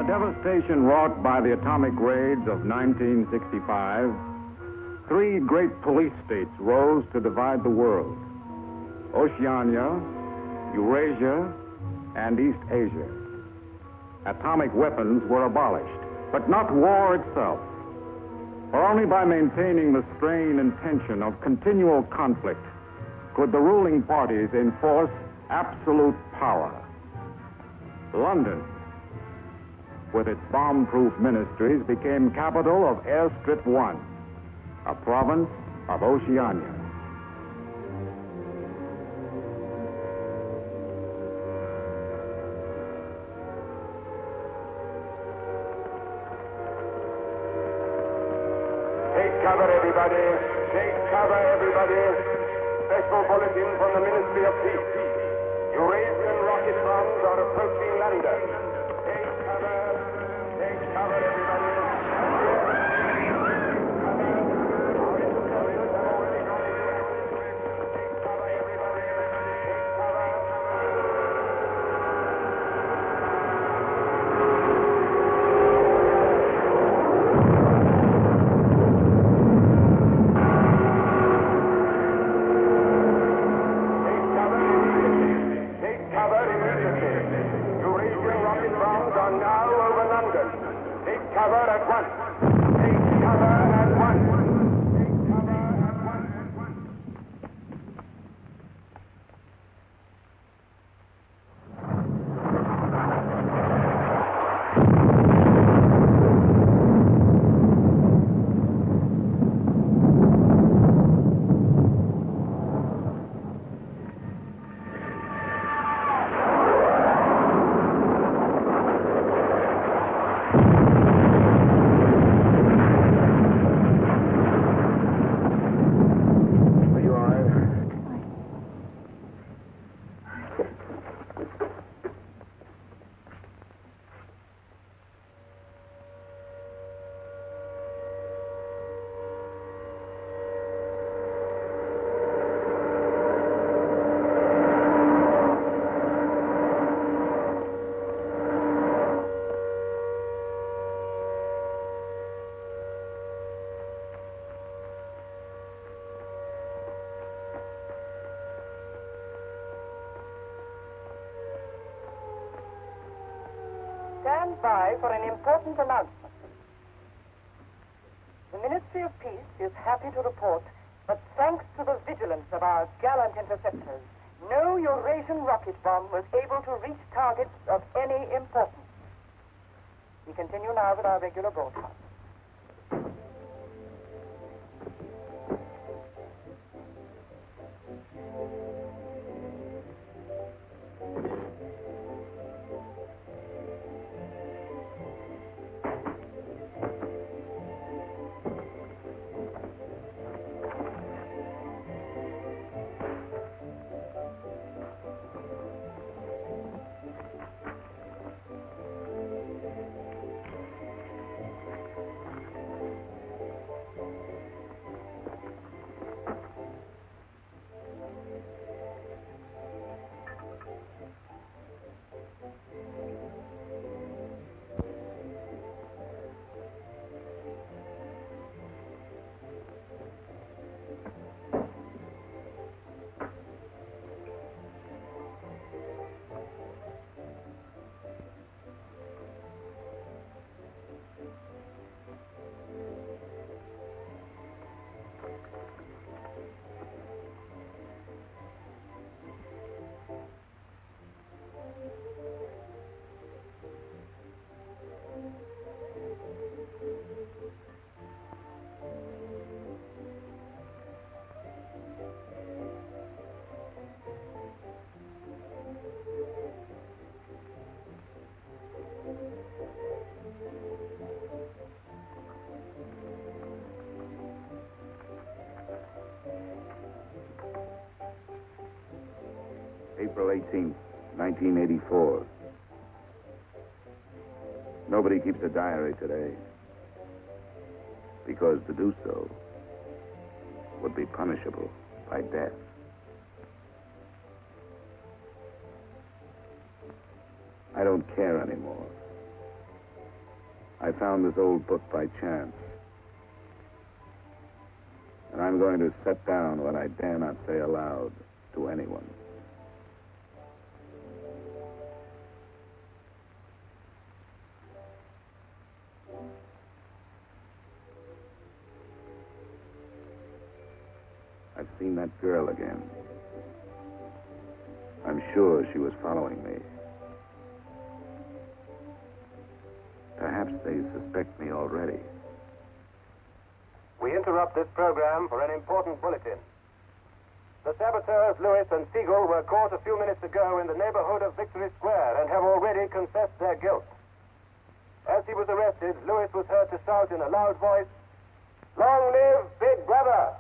devastation wrought by the atomic raids of 1965, three great police states rose to divide the world: Oceania, Eurasia, and East Asia. Atomic weapons were abolished, but not war itself. For only by maintaining the strain and tension of continual conflict could the ruling parties enforce absolute power. London, with its bomb-proof ministries, became capital of Airstrip 1, a province of Oceania. Take cover, everybody. Take cover, everybody. Special bulletin from the Ministry of Peace. Eurasian rocket bombs are approaching London. Take cover. Take cover, everybody. Stand by for an important announcement. The Ministry of Peace is happy to report that thanks to the vigilance of our gallant interceptors, no Eurasian rocket bomb was able to reach targets of any importance. We continue now with our regular broadcast. April 18th, 1984. Nobody keeps a diary today, because to do so would be punishable by death. I don't care anymore. I found this old book by chance. And I'm going to set down what I dare not say aloud to anyone. I've seen that girl again. I'm sure she was following me. Perhaps they suspect me already. We interrupt this program for an important bulletin. The saboteurs, Lewis and Siegel, were caught a few minutes ago in the neighborhood of Victory Square and have already confessed their guilt. As he was arrested, Lewis was heard to shout in a loud voice, "Long live Big Brother!"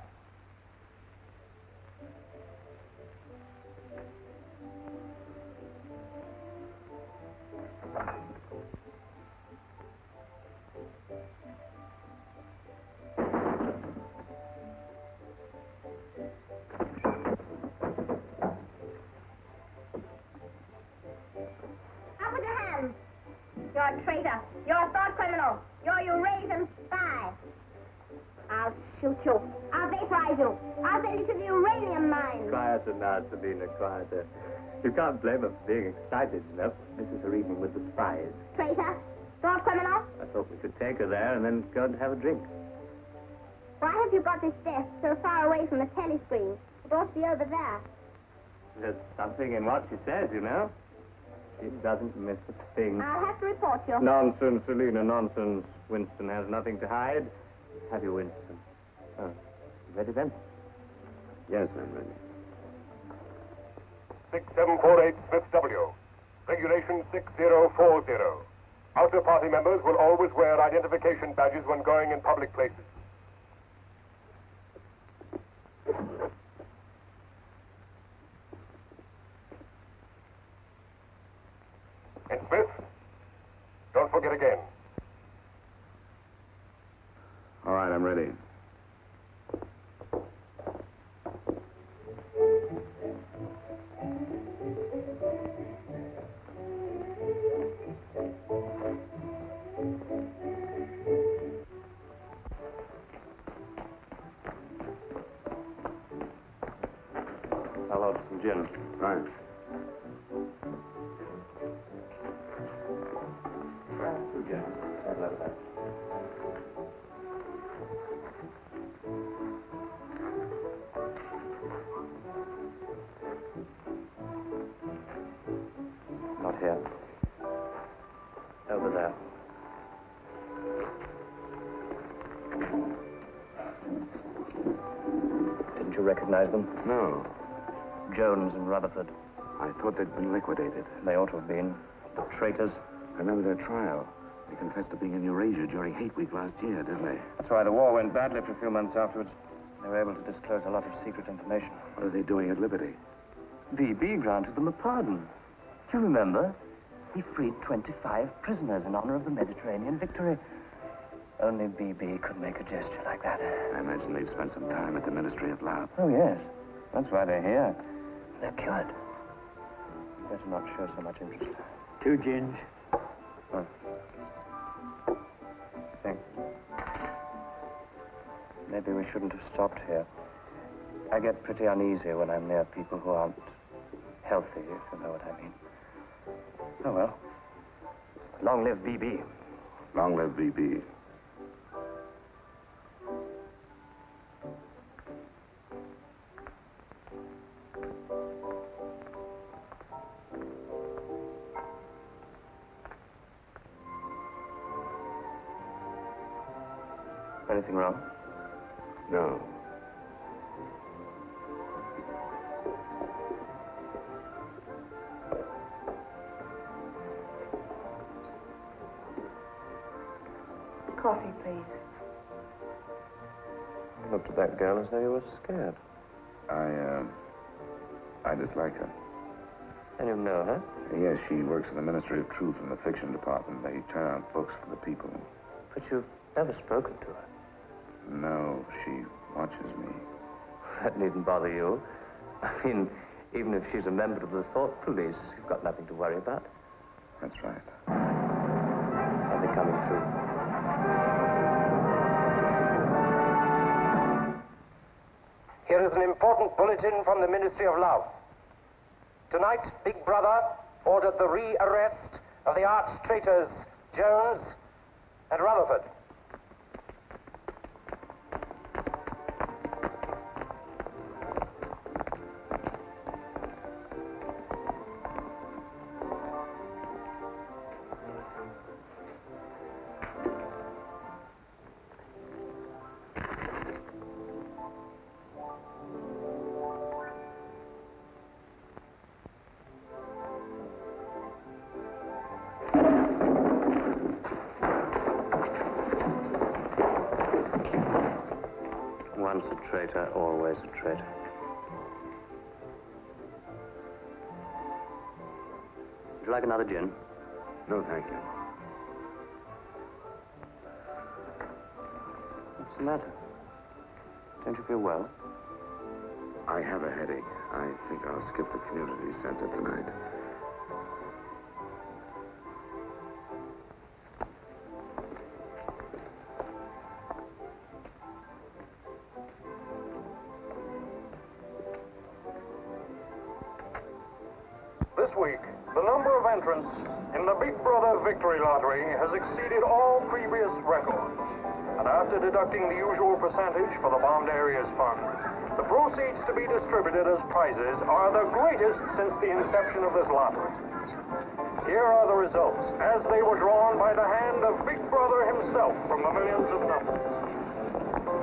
You're a traitor. You're a thought criminal. You're a Eurasian spy. I'll shoot you. I'll vaporize you. I'll send you to the uranium mine. Quieter now, Sabina, quieter. You can't blame her for being excited, you know. This is her evening with the spies. Traitor. Thought criminal. I thought we could take her there and then go and have a drink. Why have you got this desk so far away from the telescreen? It ought to be over there. There's something in what she says, you know. She doesn't miss a thing. I'll have to report you. Nonsense, Selina, nonsense. Winston has nothing to hide. Have you, Winston? Oh, ready then? Yes, I'm ready. 6748 Smith W. Regulation 6040. Outer party members will always wear identification badges when going in public places. And Smith, don't forget again. All right, I'm ready. I'll order some gin. Right. Yes, I'd love that. Not here. Over there. Didn't you recognize them? No, Jones and Rutherford. I thought they'd been liquidated. They ought to have been. The traitors. I remember their trial. They confessed to being in Eurasia during Hate Week last year, didn't they? That's why the war went badly for a few months afterwards. They were able to disclose a lot of secret information. What are they doing at Liberty? VB granted them a pardon. Do you remember? He freed 25 prisoners in honor of the Mediterranean victory. Only BB could make a gesture like that. I imagine they've spent some time at the Ministry of Love. Oh, yes. That's why they're here. They're cured. Better not show so much interest. 2 gins. Oh. Thanks. Maybe we shouldn't have stopped here. I get pretty uneasy when I'm near people who aren't healthy, if you know what I mean. Oh, well. Long live VB. Long live VB. Anything wrong? No. Coffee, please. You looked at that girl as though you were scared. I dislike her. And you know her? Yes, she works in the Ministry of Truth in the fiction department. They turn out books for the people. But you've never spoken to her. No, she watches me. That needn't bother you. I mean, even if she's a member of the thought police, you've got nothing to worry about. That's right. Something coming through. Here is an important bulletin from the Ministry of Love. Tonight, Big Brother ordered the re-arrest of the arch traitors Jones and Rutherford. Once a traitor, always a traitor. Would you like another gin? No, thank you. What's the matter? Don't you feel well? I have a headache. I think I'll skip the community center tonight. This week, the number of entrants in the Big Brother Victory Lottery has exceeded all previous records. And after deducting the usual percentage for the Bombed Areas Fund, the proceeds to be distributed as prizes are the greatest since the inception of this lottery. Here are the results, as they were drawn by the hand of Big Brother himself from the millions of numbers.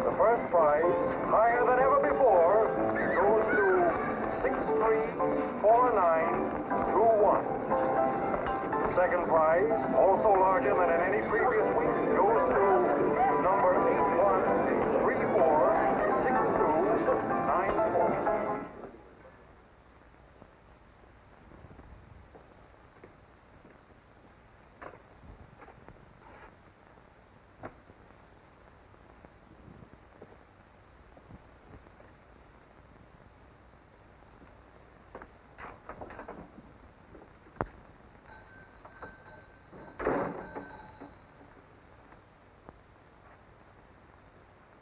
The first prize, higher than ever before, goes to 634921. The second prize, also larger than in any previous week, goes to number 81346294.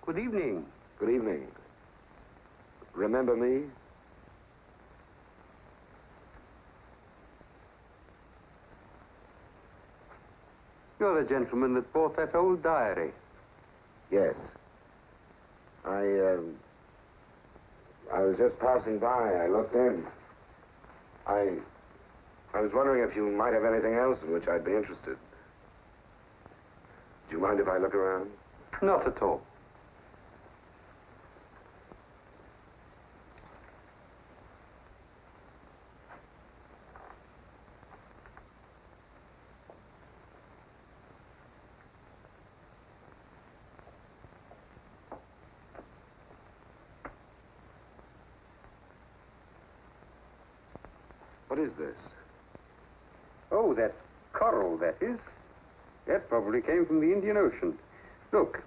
Good evening. Good evening. Remember me? You're the gentleman that bought that old diary. Yes. I was just passing by. I looked in. I was wondering if you might have anything else in which I'd be interested. Do you mind if I look around? Not at all. What is this? Oh, that's coral, that is. That probably came from the Indian Ocean. Look.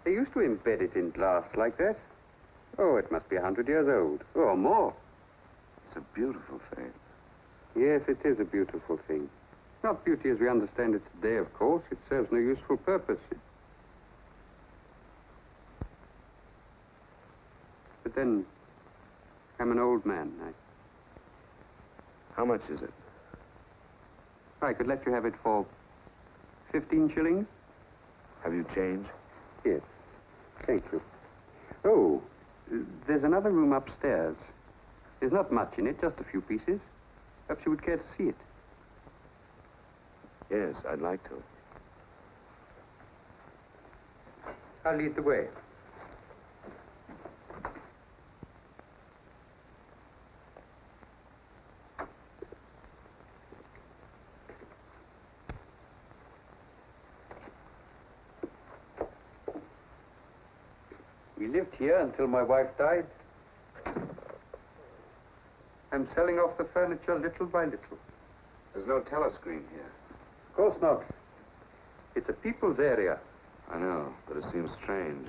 They used to embed it in glass like that. Oh, it must be 100 years old, or more. It's a beautiful thing. Yes, it is a beautiful thing. Not beauty as we understand it today, of course. It serves no useful purpose. But then, I'm an old man. How much is it? I could let you have it for 15 shillings. Have you changed? Yes. Thank you. Oh, there's another room upstairs. There's not much in it, just a few pieces. Perhaps you would care to see it. Yes, I'd like to. I'll lead the way. We lived here until my wife died. I'm selling off the furniture little by little. There's no telescreen here. Of course not. It's a people's area. I know, but it seems strange.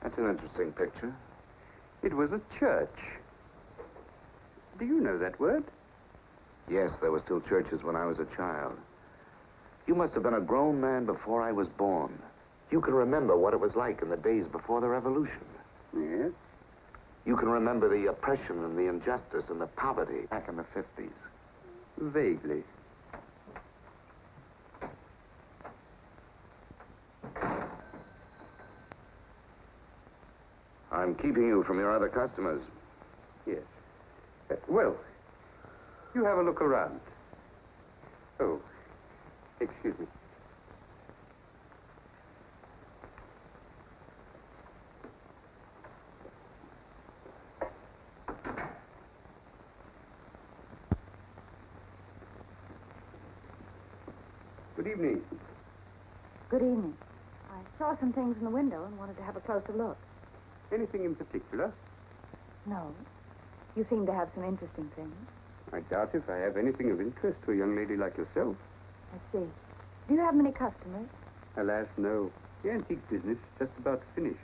That's an interesting picture. It was a church. Do you know that word? Yes, there were still churches when I was a child. You must have been a grown man before I was born. You can remember what it was like in the days before the revolution. Yes? You can remember the oppression and the injustice and the poverty back in the 50s. Vaguely. I'm keeping you from your other customers. Yes. Well, you have a look around. Oh, excuse me. Good evening. Good evening. I saw some things in the window and wanted to have a closer look. Anything in particular? No. You seem to have some interesting things. I doubt if I have anything of interest to a young lady like yourself. I see. Do you have many customers? Alas, no. The antique business is just about finished.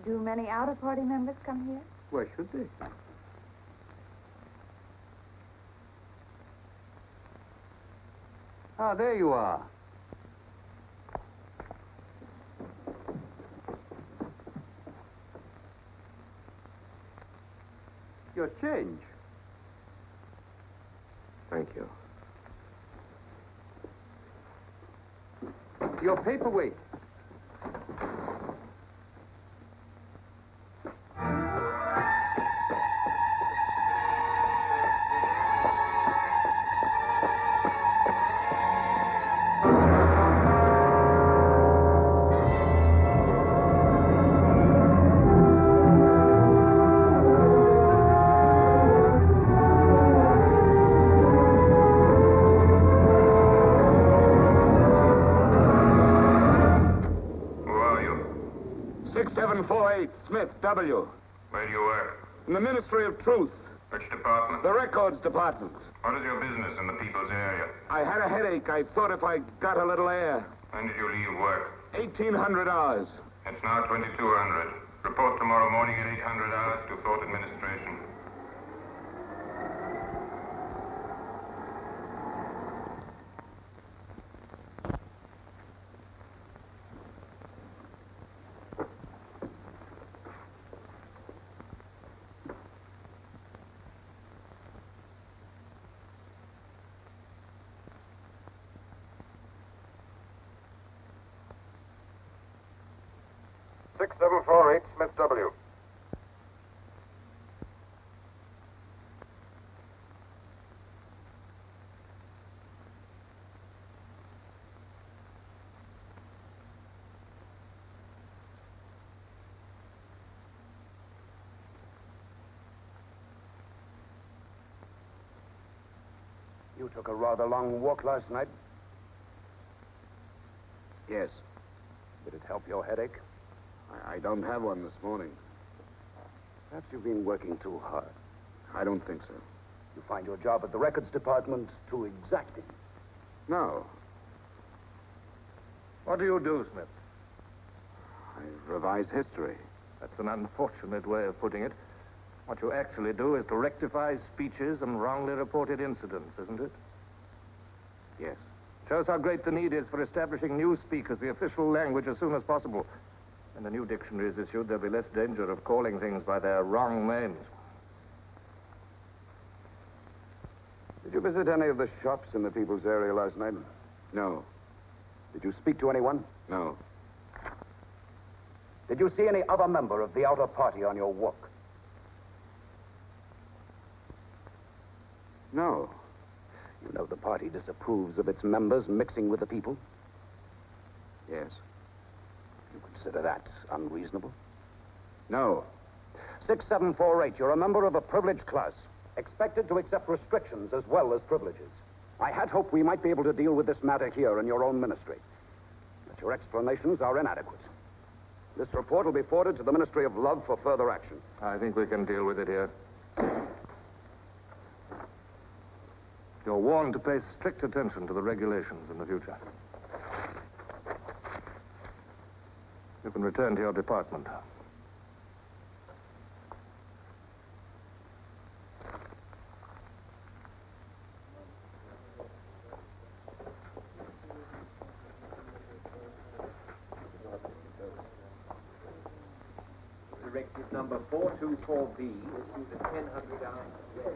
Do many out-of-party members come here? Why should they? Ah, there you are. Your change. Thank you. Your paperweight. W. Where do you work? In the Ministry of Truth. Which department? The Records Department. What is your business in the people's area? I had a headache. I thought if I got a little air. When did you leave work? 1,800 hours. It's now 2,200. Report tomorrow morning at 800 hours to Thought Administration. Smith W. You took a rather long walk last night. Yes. Did it help your headache? I don't have one this morning. Perhaps you've been working too hard. I don't think so. You find your job at the records department too exacting. No. What do you do, Smith? I revise history. That's an unfortunate way of putting it. What you actually do is to rectify speeches and wrongly reported incidents, isn't it? Yes. Shows how great the need is for establishing newspeak as the official language as soon as possible. When the new dictionary is issued, there'll be less danger of calling things by their wrong names. Did you visit any of the shops in the people's area last night? No. Did you speak to anyone? No. Did you see any other member of the outer party on your walk? No. You know the party disapproves of its members mixing with the people? Yes. You consider that unreasonable? No. 6748, you're a member of a privileged class, expected to accept restrictions as well as privileges. I had hoped we might be able to deal with this matter here in your own ministry. But your explanations are inadequate. This report will be forwarded to the Ministry of Love for further action. I think we can deal with it here. You're warned to pay strict attention to the regulations in the future. You can return to your department. Directive number 424B, issued at 1000 hours today.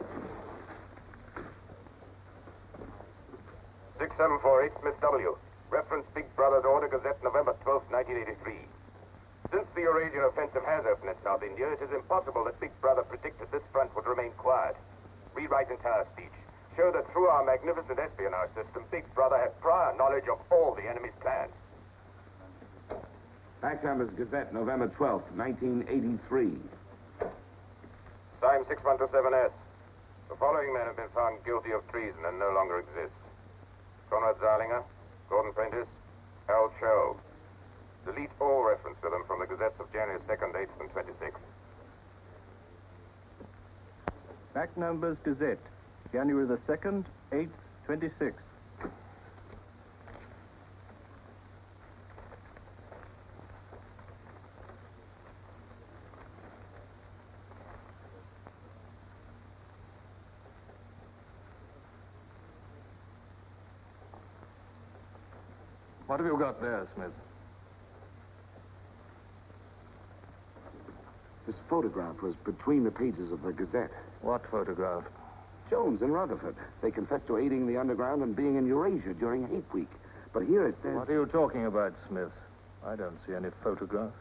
6748 Smith W. Reference Big Brother's Order Gazette, November 12, 1983. Since the Eurasian offensive has opened in South India, it is impossible that Big Brother predicted this front would remain quiet. Rewrite entire speech. Show that through our magnificent espionage system, Big Brother had prior knowledge of all the enemy's plans. Backnumbers Gazette, November 12th, 1983. Signed 6127S. The following men have been found guilty of treason and no longer exist. Conrad Zeilinger, Gordon Prentice, Harold Sherrill. Delete all reference to them from the gazettes of January 2nd, 8th, and 26th. Back numbers Gazette, January the 2nd, 8th, 26th. What have you got there, Smith? This photograph was between the pages of the Gazette. What photograph? Jones and Rutherford. They confessed to aiding the underground and being in Eurasia during hate week. But here it says... What are you talking about, Smith? I don't see any photograph.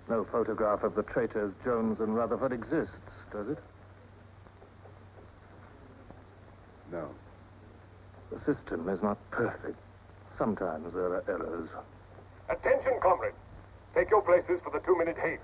No photograph of the traitors Jones and Rutherford exists, does it? No. The system is not perfect. Sometimes there are errors. Attention, comrades. Take your places for the 2-minute hate.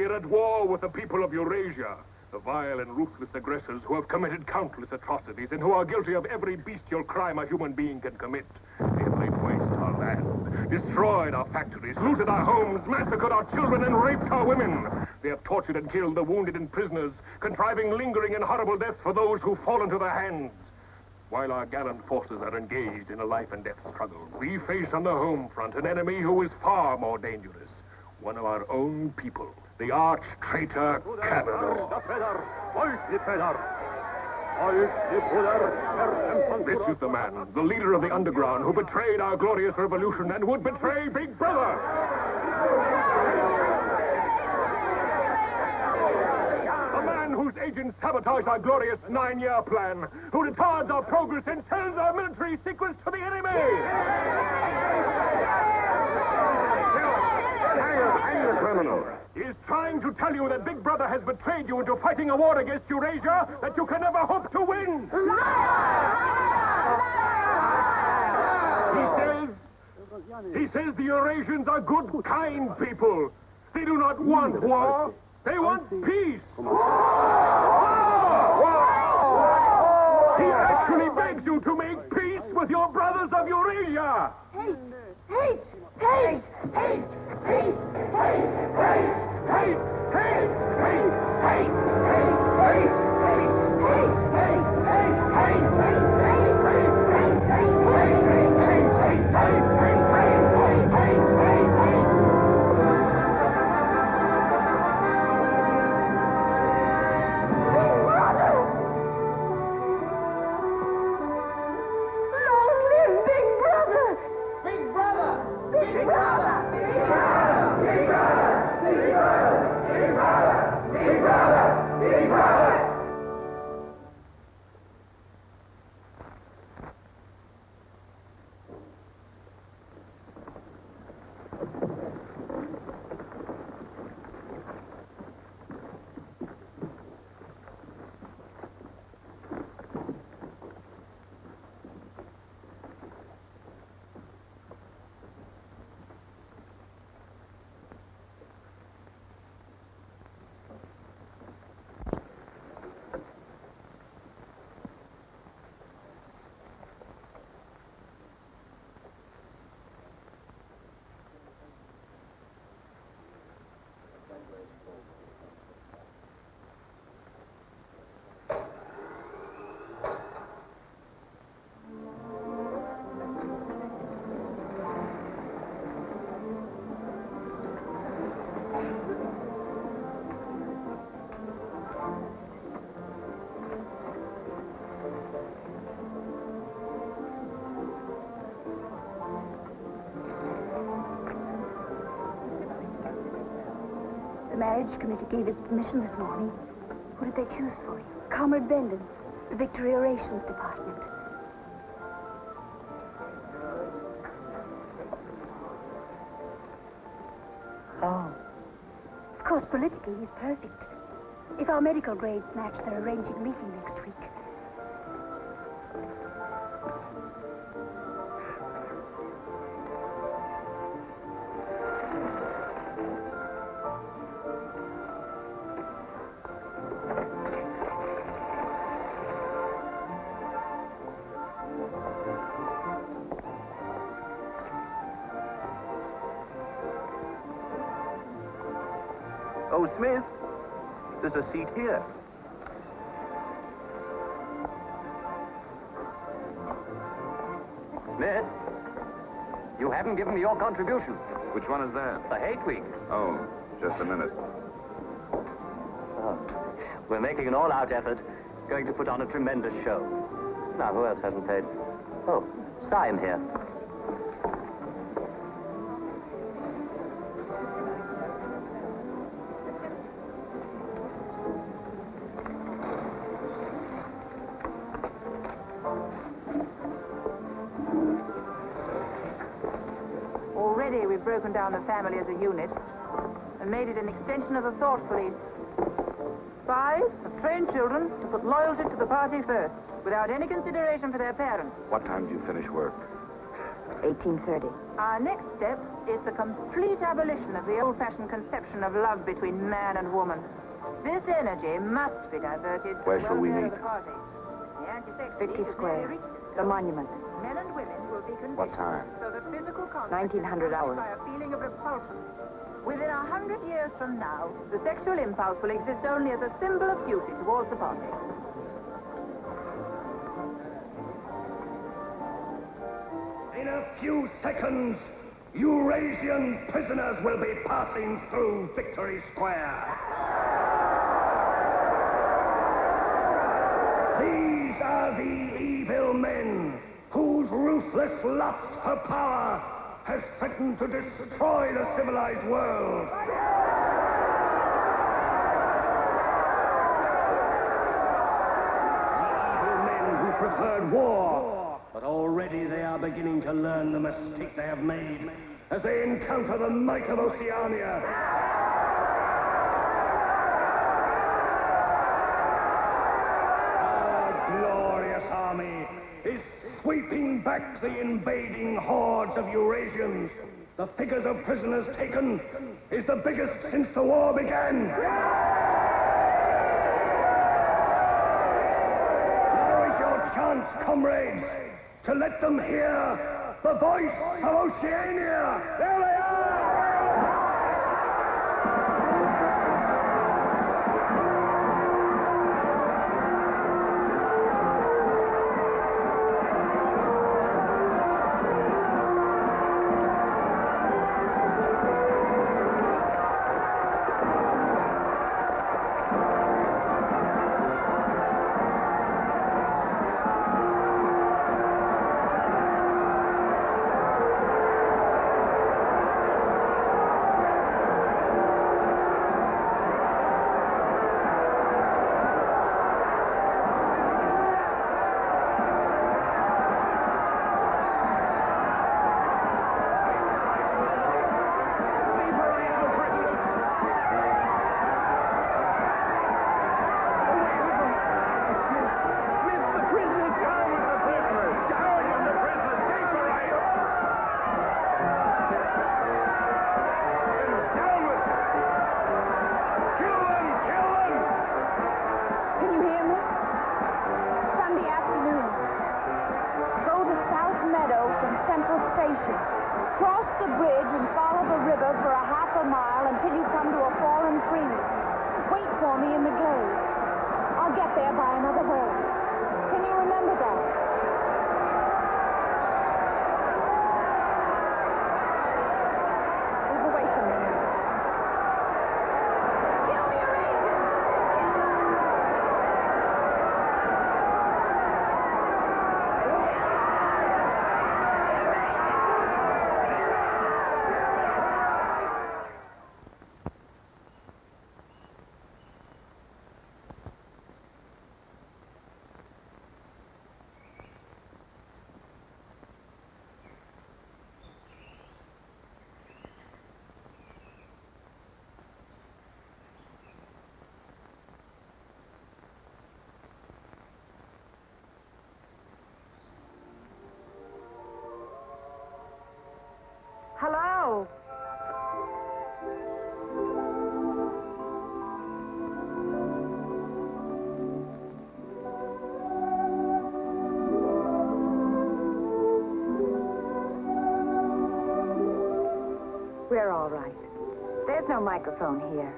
At war with the people of Eurasia, the vile and ruthless aggressors who have committed countless atrocities and who are guilty of every bestial crime a human being can commit. They have laid waste our land, destroyed our factories, looted our homes, massacred our children, and raped our women. They have tortured and killed the wounded and prisoners, contriving lingering and horrible deaths for those who fall into their hands. While our gallant forces are engaged in a life and death struggle, we face on the home front an enemy who is far more dangerous. One of our own people. The arch-traitor Cavanaugh. This is the man, the leader of the underground, who betrayed our glorious revolution and would betray Big Brother. A man whose agents sabotage our glorious 9-year plan, who retards our progress and sells our military secrets to the enemy. Hang the criminal. He is trying to tell you that Big Brother has betrayed you into fighting a war against Eurasia that you can never hope to win. He says the Eurasians are good, kind people. They do not want war. They want peace. He actually begs you to make peace with your brothers of Eurasia. Hate! Hate! Hate! Hate! Hate! Hate! Hate! Hate! Hate! Hate! Hate! Hate! The marriage committee gave its permission this morning. Who did they choose for you? Comrade Bendon, the Victoria Relations Department. Oh. Of course, politically, he's perfect. If our medical grades match, they're arranging a meeting next week. Oh, Smith, there's a seat here. Smith, you haven't given me your contribution. Which one is that? The Hate Week. Oh, just a minute. Oh. We're making an all-out effort, going to put on a tremendous show. Now, who else hasn't paid? Oh, Syme here. Already we've broken down the family as a unit and made it an extension of the thought police. Spies have trained children to put loyalty to the party first, without any consideration for their parents. What time do you finish work? 18:30. Our next step is the complete abolition of the old-fashioned conception of love between man and woman. This energy must be diverted. Where shall we meet? The party. The anti-sex Vicky league has Square. nearly reached The monument. Men and women will be conditioned. What time? So that physical contact 1900 is hours. by a feeling of repulsion. Within 100 years from now, the sexual impulse will exist only as a symbol of duty towards the party. In a few seconds, Eurasian prisoners will be passing through Victory Square. These are the evil men whose ruthless lust for power has threatened to destroy the civilized world. The evil men who preferred war, but already they are beginning to learn the mistake they have made as they encounter the might of Oceania. Our glorious army is sweeping back the invading hordes of Eurasians. The figures of prisoners taken is the biggest since the war began. Now is your chance, comrades, to let them hear the voice of Oceania. There they are! Hello? We're all right. There's no microphone here.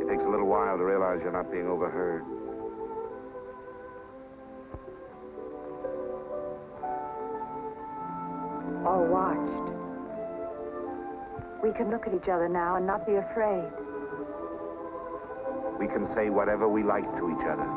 It takes a little while to realize you're not being overheard. Or watched. We can look at each other now and not be afraid. We can say whatever we like to each other.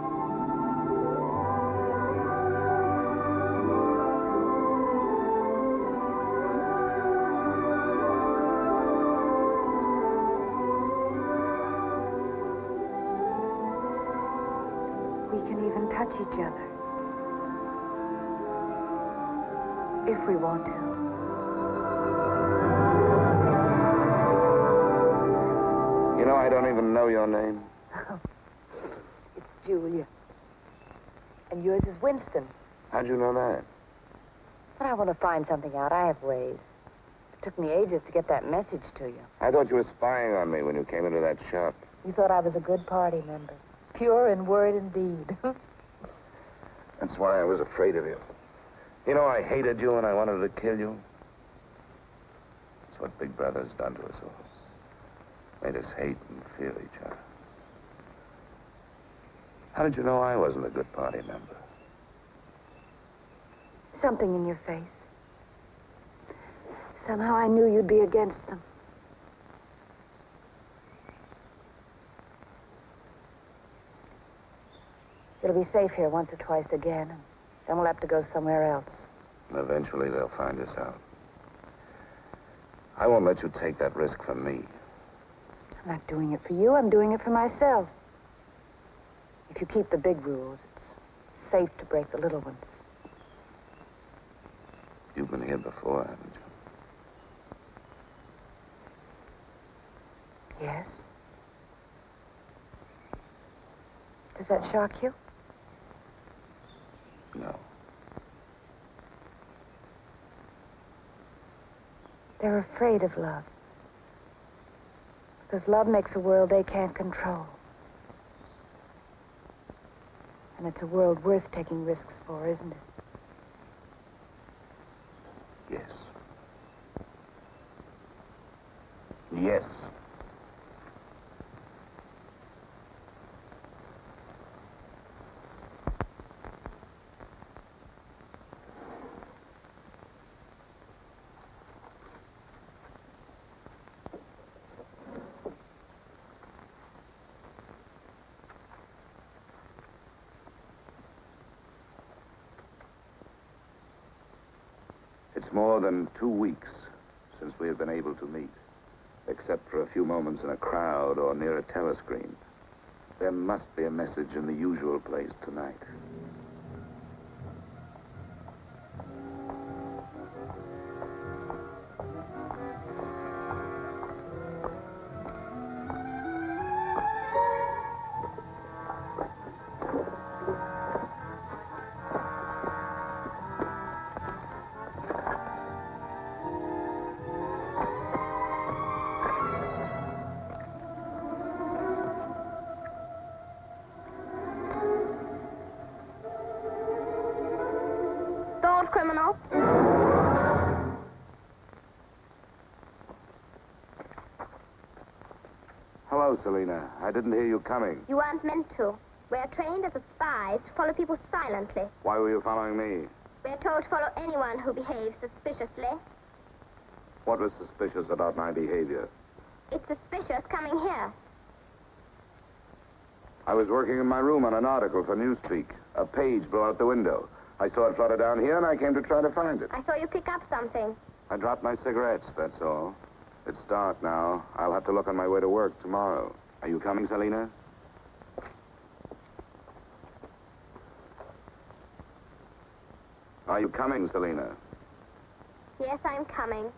We can even touch each other. If we want to. You know, I don't even know your name. It's Julia. And yours is Winston. How'd you know that? But I want to find something out. I have ways. It took me ages to get that message to you. I thought you were spying on me when you came into that shop. You thought I was a good party member. Pure in word and deed. That's why I was afraid of you. You know, I hated you and I wanted to kill you. That's what Big Brother's done to us all. Made us hate and fear each other. How did you know I wasn't a good party member? Something in your face. Somehow I knew you'd be against them. It'll be safe here once or twice again, and then we'll have to go somewhere else. And eventually they'll find us out. I won't let you take that risk from me. I'm not doing it for you, I'm doing it for myself. If you keep the big rules, it's safe to break the little ones. You've been here before, haven't you? Yes. Does that shock you? No. They're afraid of love. Because love makes a world they can't control. And it's a world worth taking risks for, isn't it? Yes. Yes. It's more than 2 weeks since we have been able to meet, except for a few moments in a crowd or near a telescreen. There must be a message in the usual place tonight. Criminal. Hello, Selena. I didn't hear you coming. You weren't meant to. We're trained as spies to follow people silently. Why were you following me? We're told to follow anyone who behaves suspiciously. What was suspicious about my behavior? It's suspicious coming here. I was working in my room on an article for Newspeak. A page blew out the window. I saw it flutter down here, and I came to try to find it. I saw you pick up something. I dropped my cigarettes, that's all. It's dark now. I'll have to look on my way to work tomorrow. Are you coming, Selena? Are you coming, Selena? Yes, I'm coming.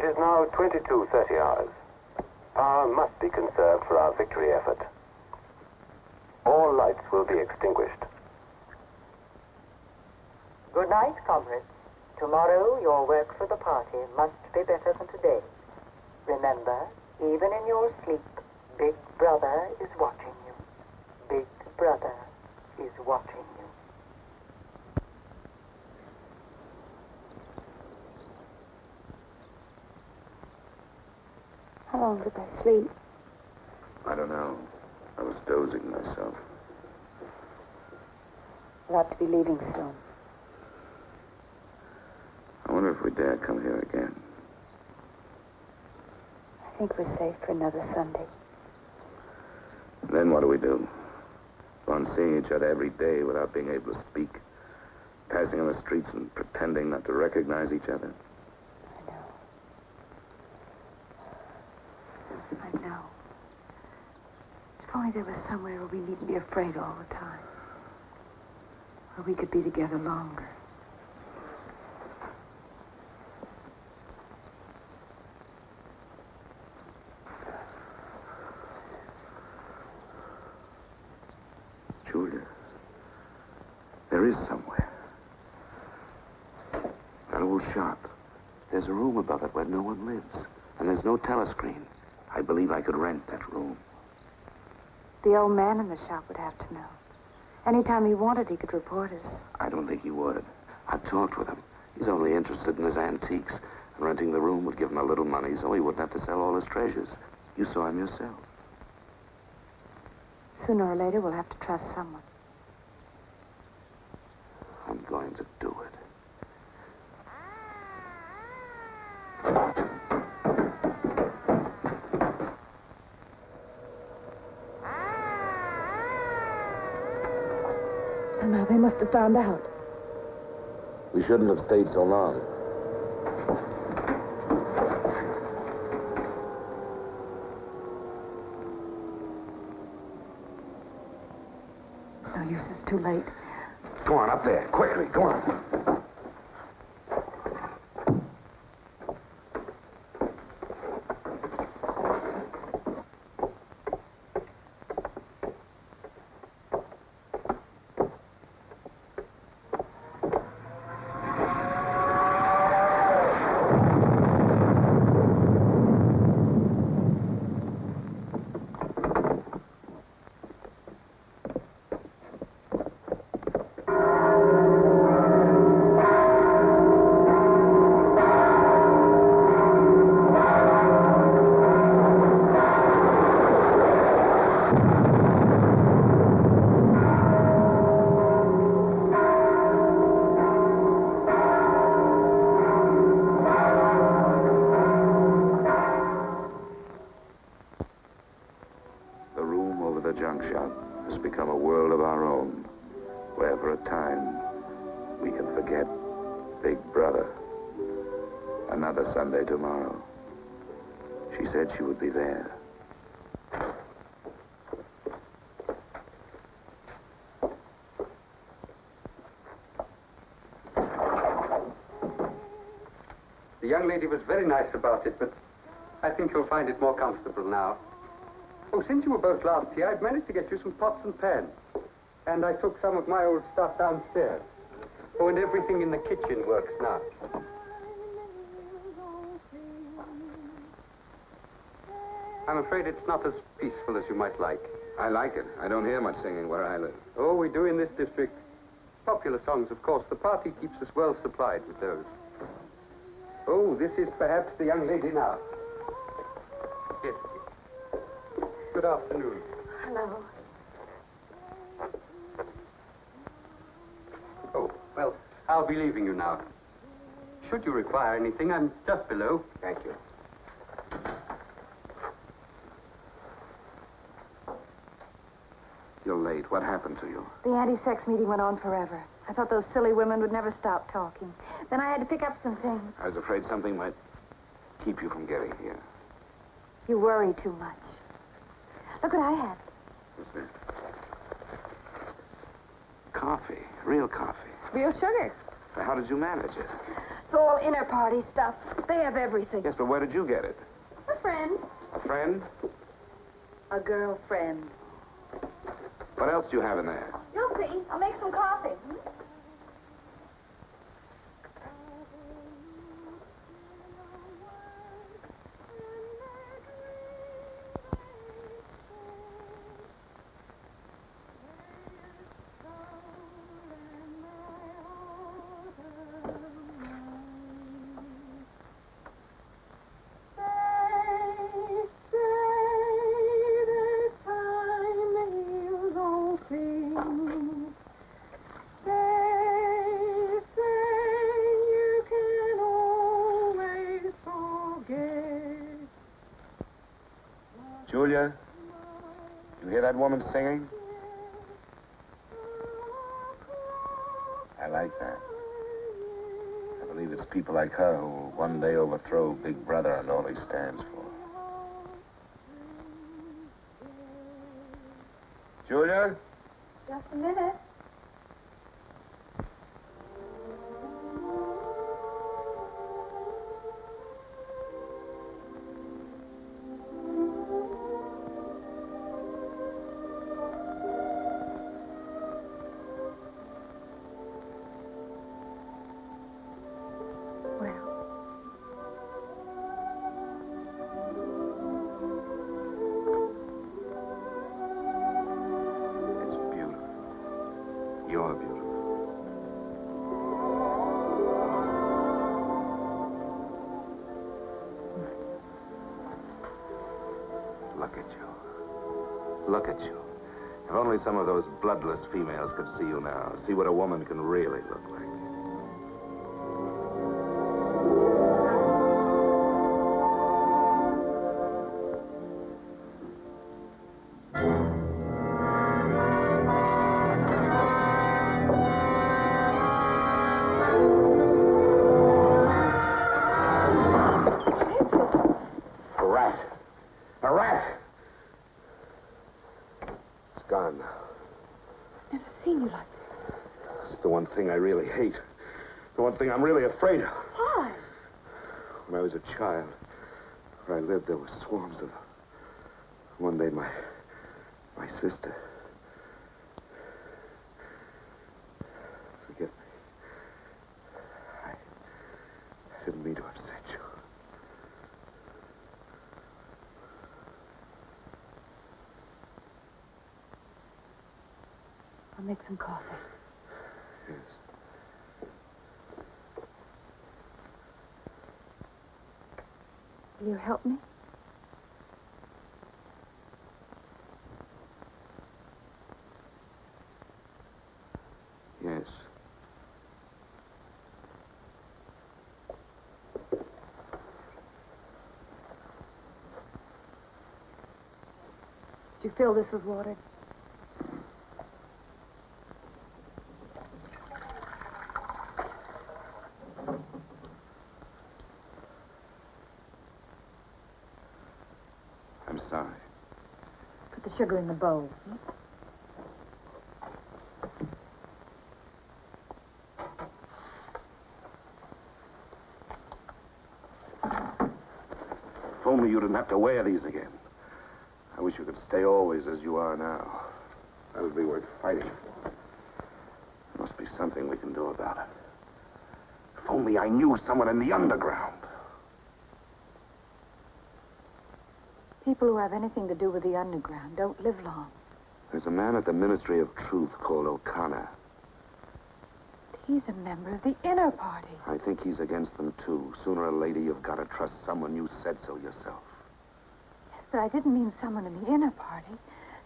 is now 22:30 hours. Power must be conserved for our victory effort. All lights will be extinguished. Good night, comrades. Tomorrow, your work for the party must be better than today's. Remember, even in your sleep, Big Brother is watching you. Big Brother is watching you. How long did I sleep? I don't know. I was dozing myself. We'll have to be leaving soon. I wonder if we dare come here again. I think we're safe for another Sunday. Then what do we do? Go on seeing each other every day without being able to speak? Passing on the streets and pretending not to recognize each other? I know. If only there was somewhere where we needn't be afraid all the time. Where we could be together longer. Julia, there is somewhere. That old shop. There's a room above it where no one lives. And there's no telescreen. I believe I could rent that room. The old man in the shop would have to know. Anytime he wanted, he could report us. I don't think he would. I've talked with him. He's only interested in his antiques. And renting the room would give him a little money so he wouldn't have to sell all his treasures. You saw him yourself. Sooner or later, we'll have to trust someone. I'm going to do it. Somehow they must have found out. We shouldn't have stayed so long. It's no use, it's too late. Go on, up there. Quickly, go on. Sunday tomorrow. She said she would be there. The young lady was very nice about it, but I think you'll find it more comfortable now. Oh, since you were both last here, I've managed to get you some pots and pans. And I took some of my old stuff downstairs. Oh, and everything in the kitchen works now. I'm afraid it's not as peaceful as you might like. I like it. I don't hear much singing where I live. Oh, we do in this district. Popular songs, of course. The party keeps us well supplied with those. Oh, this is perhaps the young lady now. Yes. Good afternoon. Hello. Oh, well, I'll be leaving you now. Should you require anything, I'm just below. Thank you. You're late. What happened to you? The anti-sex meeting went on forever. I thought those silly women would never stop talking. Then I had to pick up some things. I was afraid something might keep you from getting here. You worry too much. Look what I had. What's that? Coffee. Real coffee. Real sugar. How did you manage it? It's all inner party stuff. They have everything. Yes, but where did you get it? A friend. A friend? A girlfriend. What else do you have in there? You'll see. I'll make some coffee. Julia, you hear that woman singing? I like that. I believe it's people like her who will one day overthrow Big Brother and all he stands for. Julia? Just a minute. You're beautiful. Look at you. Look at you. If only some of those bloodless females could see you now, see what a woman can really look like. Gone now. Never seen you like this. It's the one thing I really hate. The one thing I'm really afraid of. Why? When I was a child, where I lived, there were swarms of them. One day, my sister. Forgive me. I didn't mean to upset you. I'll make some coffee. Yes. Will you help me? Yes. Did you fill this with water? I'm sorry. Put the sugar in the bowl. If only you didn't have to wear these again. I wish you could stay always as you are now. That would be worth fighting for. There must be something we can do about it. If only I knew someone in the underground. People who have anything to do with the underground don't live long. There's a man at the Ministry of Truth called O'Connor. He's a member of the inner party. I think he's against them, too. Sooner or later, you've got to trust someone. You said so yourself. Yes, but I didn't mean someone in the inner party.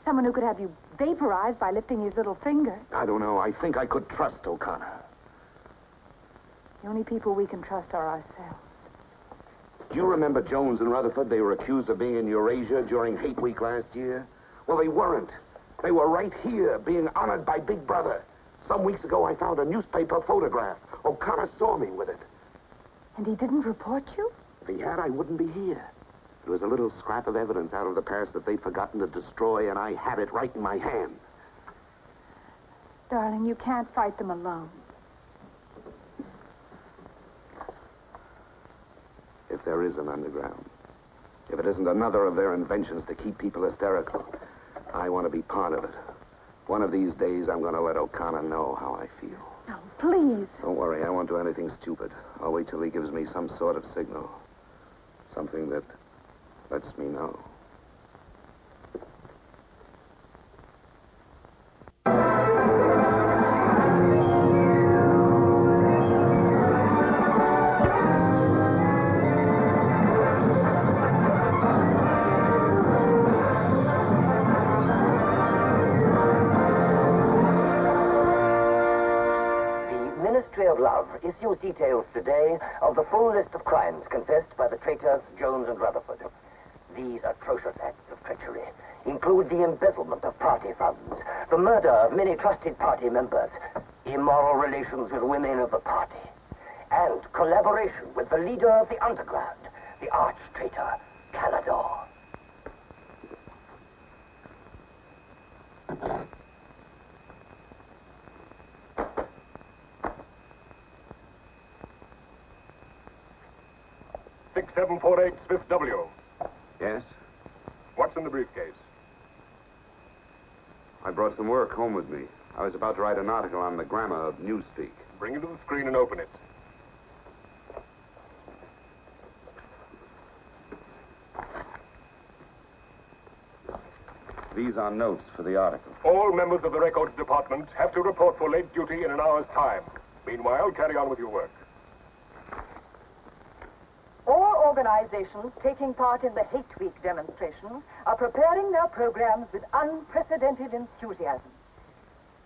Someone who could have you vaporized by lifting his little finger. I don't know. I think I could trust O'Connor. The only people we can trust are ourselves. Do you remember Jones and Rutherford? They were accused of being in Eurasia during Hate Week last year. Well, they weren't. They were right here, being honored by Big Brother. Some weeks ago, I found a newspaper photograph. O'Connor saw me with it. And he didn't report you? If he had, I wouldn't be here. It was a little scrap of evidence out of the past that they'd forgotten to destroy, and I had it right in my hand. Darling, you can't fight them alone. if there is an underground. If it isn't another of their inventions to keep people hysterical, I want to be part of it. One of these days, I'm going to let O'Connor know how I feel. No, please. Don't worry, I won't do anything stupid. I'll wait till he gives me some sort of signal. Something that lets me know. Issues details today of the full list of crimes confessed by the traitors Jones and Rutherford. These atrocious acts of treachery include the embezzlement of party funds, the murder of many trusted party members, immoral relations with women of the party, and collaboration with the leader of the underground, the arch-traitor Canada. $6748 Fifth W. Yes? What's in the briefcase? I brought some work home with me. I was about to write an article on the grammar of newspeak. Bring it to the screen and open it. These are notes for the article. All members of the records department have to report for late duty in an hour's time. Meanwhile, carry on with your work. All organizations taking part in the Hate Week demonstration are preparing their programs with unprecedented enthusiasm.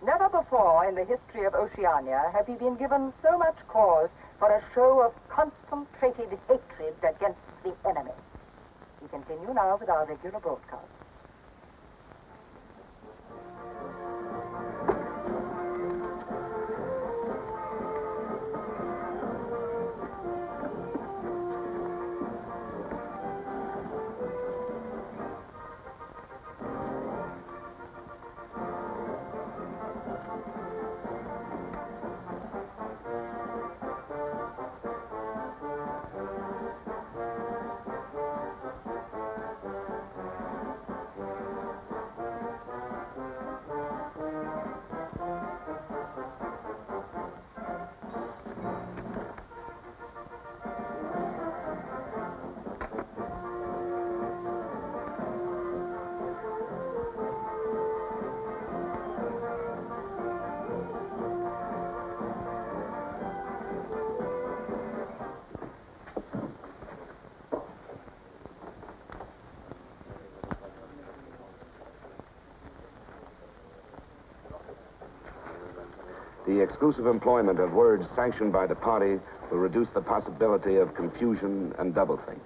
Never before in the history of Oceania have we been given so much cause for a show of concentrated hatred against the enemy. We continue now with our regular broadcasts. The exclusive employment of words sanctioned by the party will reduce the possibility of confusion and doublethink.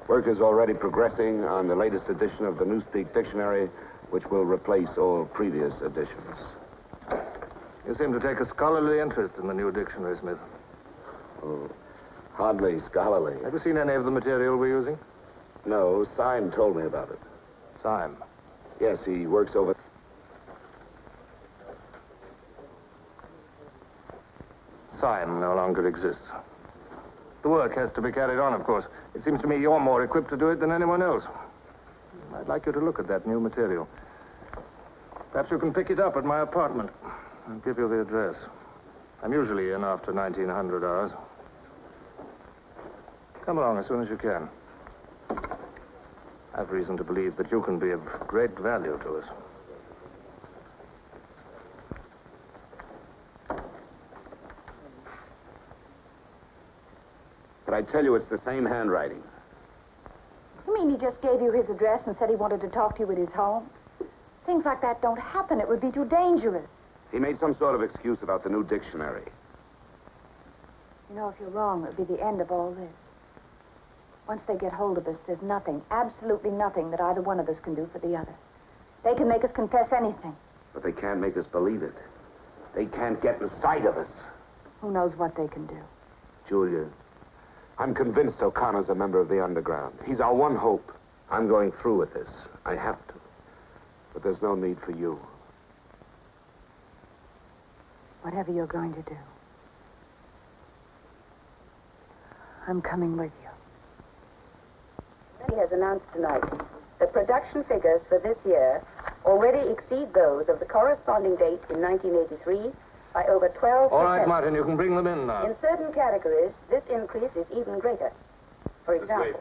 Work is already progressing on the latest edition of the Newspeak Dictionary, which will replace all previous editions. You seem to take a scholarly interest in the new dictionary, Smith. Oh, hardly scholarly. Have you seen any of the material we're using? No, Syme told me about it. Syme? Yes, he works over... Syme no longer exists. The work has to be carried on, of course. It seems to me you're more equipped to do it than anyone else. I'd like you to look at that new material. Perhaps you can pick it up at my apartment. I'll give you the address. I'm usually in after 1900 hours. Come along as soon as you can. I've reason to believe that you can be of great value to us. But I tell you, it's the same handwriting. You mean he just gave you his address and said he wanted to talk to you at his home? Things like that don't happen. It would be too dangerous. He made some sort of excuse about the new dictionary. You know, if you're wrong, it would be the end of all this. Once they get hold of us, there's nothing, absolutely nothing that either one of us can do for the other. They can make us confess anything. But they can't make us believe it. They can't get inside of us. Who knows what they can do? Julia, I'm convinced O'Connor's a member of the underground. He's our one hope. I'm going through with this. I have to. But there's no need for you. Whatever you're going to do, I'm coming with you. has announced tonight that production figures for this year already exceed those of the corresponding date in 1983 by over 12%. All right, Martin, you can bring them in now. In certain categories, this increase is even greater. For example,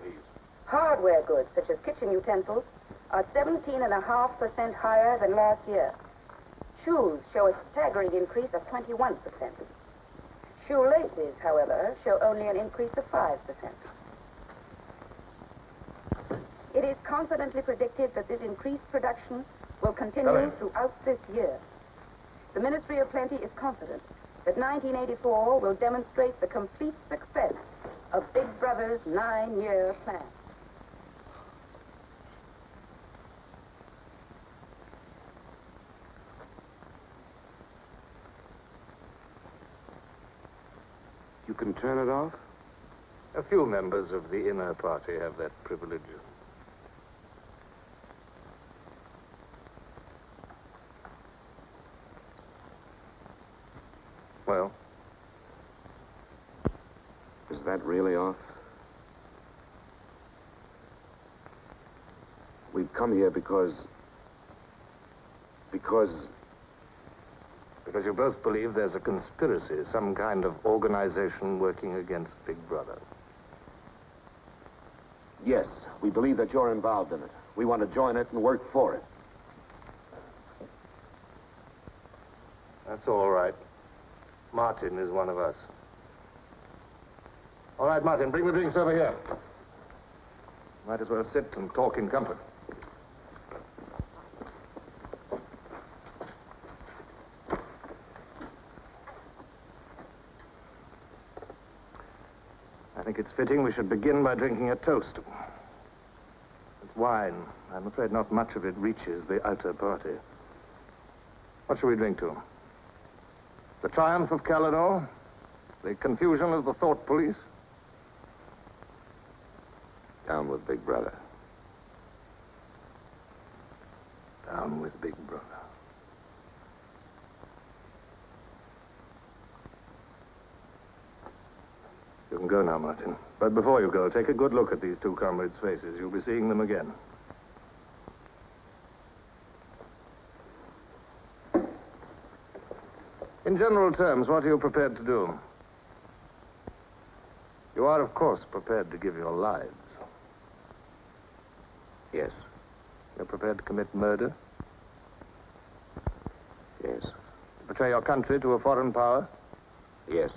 hardware goods such as kitchen utensils are 17.5% higher than last year. Shoes show a staggering increase of 21%. Shoelaces, however, show only an increase of 5%. It is confidently predicted that this increased production will continue throughout this year. The Ministry of Plenty is confident that 1984 will demonstrate the complete success of Big Brother's 9-year plan. You can turn it off? A few members of the inner party have that privilege. Well? Is that really off? We've come here because you both believe there's a conspiracy, some kind of organization working against Big Brother. Yes, we believe that you're involved in it. We want to join it and work for it. That's all right. Martin is one of us. All right, Martin, bring the drinks over here. Might as well sit and talk in comfort. I think it's fitting we should begin by drinking a toast. It's wine. I'm afraid not much of it reaches the outer party. What shall we drink to? The triumph of Calidor? The confusion of the thought police? Down with Big Brother. Down with Big Brother. You can go now, Martin. But before you go, take a good look at these two comrades' faces. You'll be seeing them again. In general terms, what are you prepared to do? You are, of course, prepared to give your lives. Yes. You're prepared to commit murder? Yes. To betray your country to a foreign power? Yes.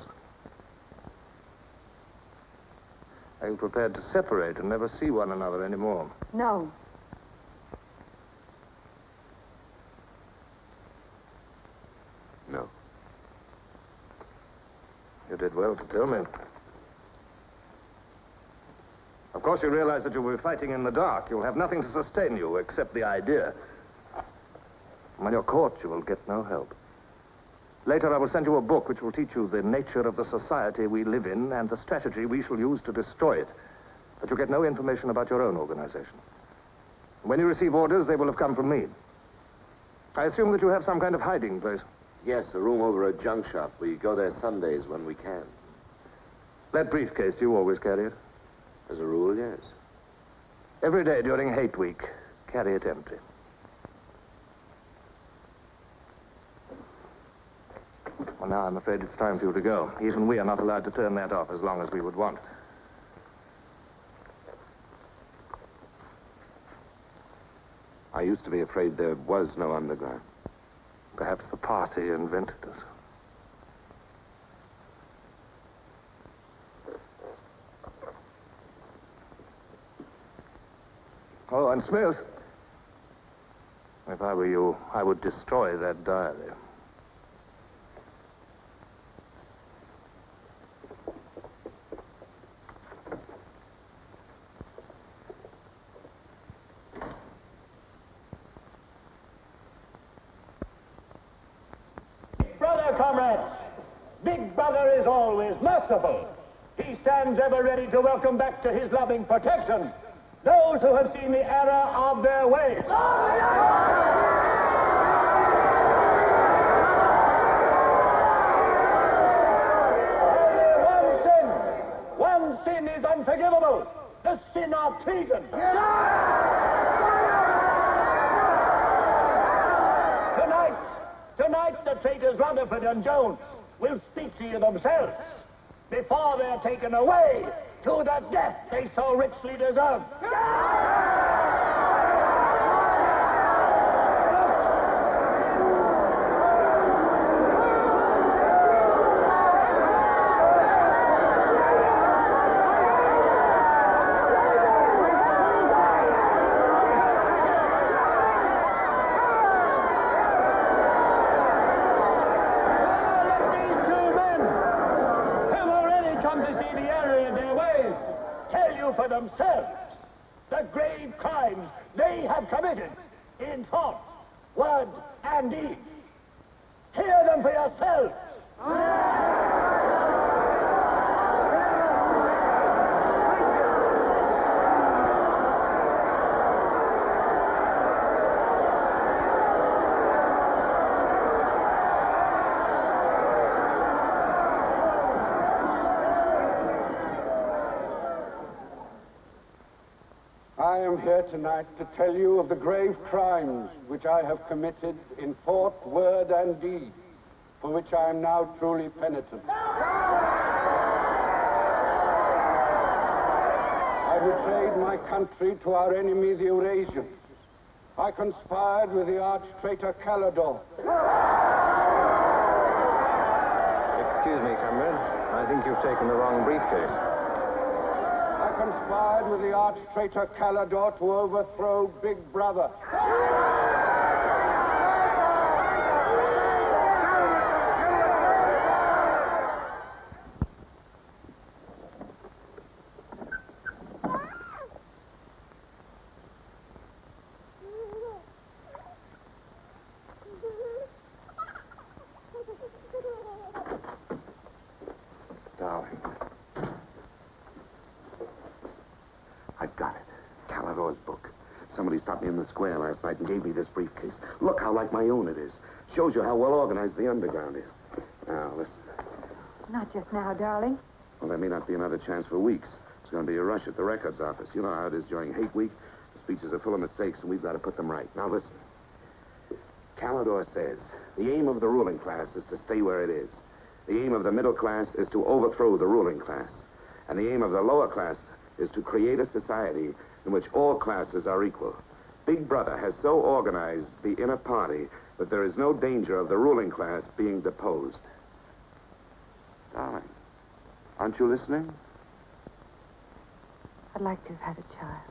Are you prepared to separate and never see one another anymore? No. No. You did well to tell me. Of course, you realize that you'll be fighting in the dark. You'll have nothing to sustain you except the idea. When you're caught, you will get no help. Later, I will send you a book which will teach you the nature of the society we live in and the strategy we shall use to destroy it. But you'll get no information about your own organization. When you receive orders, they will have come from me. I assume that you have some kind of hiding place. Yes, a room over a junk shop. We go there Sundays when we can. That briefcase, do you always carry it? As a rule, yes. Every day during hate week, carry it empty. Well, now I'm afraid it's time for you to go. Even we are not allowed to turn that off as long as we would want. I used to be afraid there was no underground. Perhaps the party invented us. Oh, and Smith, if I were you, I would destroy that diary. Comrades, Big Brother is always merciful. He stands ever ready to welcome back to his loving protection those who have seen the error of their ways. Only one sin is unforgivable. the sin of treason. Tonight the traitors Rutherford and Jones will speak to you themselves before they're taken away to the death they so richly deserve. For themselves the grave crimes they have committed in thought, word, and deed. Hear them for yourselves. I am here tonight to tell you of the grave crimes which I have committed in thought, word, and deed, for which I am now truly penitent. I betrayed my country to our enemy, the Eurasians. I conspired with the arch-traitor Calidore. Excuse me, comrades. I think you've taken the wrong briefcase. I conspired with the arch-traitor Calidore to overthrow Big Brother. Darling. I've got it. Calidore's book. Somebody stopped me in the square last night and gave me this briefcase. Look how like my own it is. Shows you how well organized the underground is. Now, listen. Not just now, darling. Well, there may not be another chance for weeks. It's going to be a rush at the records office. You know how it is during hate week. The speeches are full of mistakes, and we've got to put them right. Now, listen. Calidore says, the aim of the ruling class is to stay where it is. The aim of the middle class is to overthrow the ruling class. And the aim of the lower class is to create a society in which all classes are equal. Big Brother has so organized the inner party that there is no danger of the ruling class being deposed. Darling, aren't you listening? I'd like to have had a child.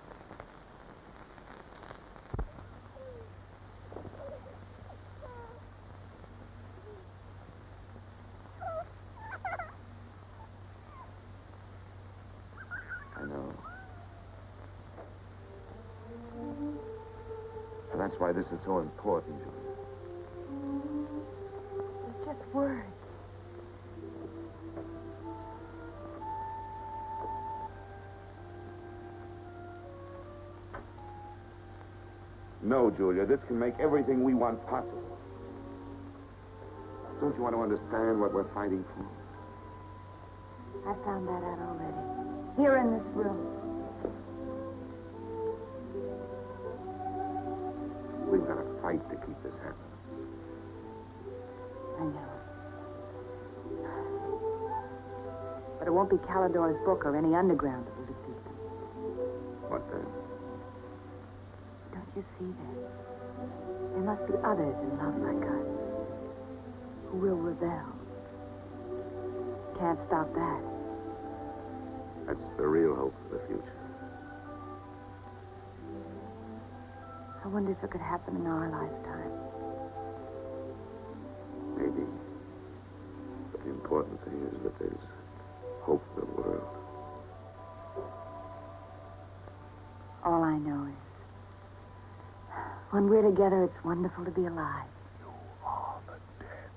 I know. And that's why this is so important, Julia. It's just words. No, Julia, this can make everything we want possible. Don't you want to understand what we're fighting for? I found that out already. Here in this room. We've got to fight to keep this happening. I know. But it won't be Calidore's book or any underground that will defeat them. What then? Don't you see that? There must be others in love like us who will rebel. Can't stop that. That's the real hope for the future. I wonder if it could happen in our lifetime. Maybe. But the important thing is that there's hope for the world. All I know is when we're together, it's wonderful to be alive. You are the dead.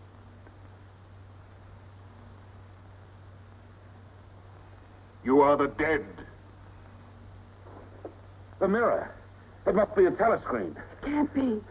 You are the dead. The mirror. It must be a telescreen. It can't be.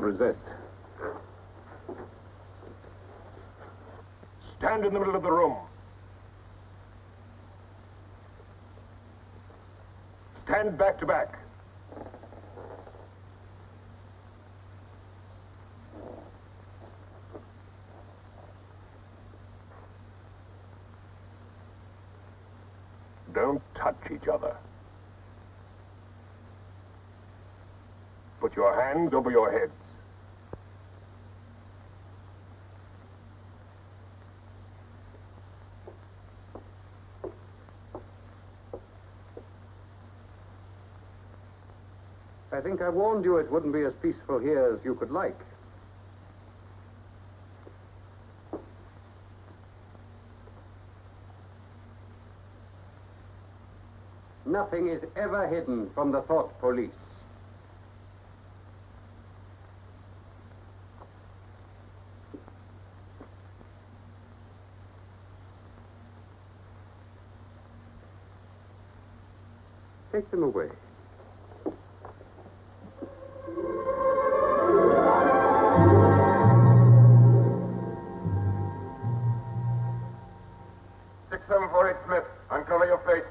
resist. Stand in the middle of the room. Stand back to back. Don't touch each other. Put your hands over your heads. I think I warned you it wouldn't be as peaceful here as you could like. Nothing is ever hidden from the thought police. Take them away. Smith, uncover your face.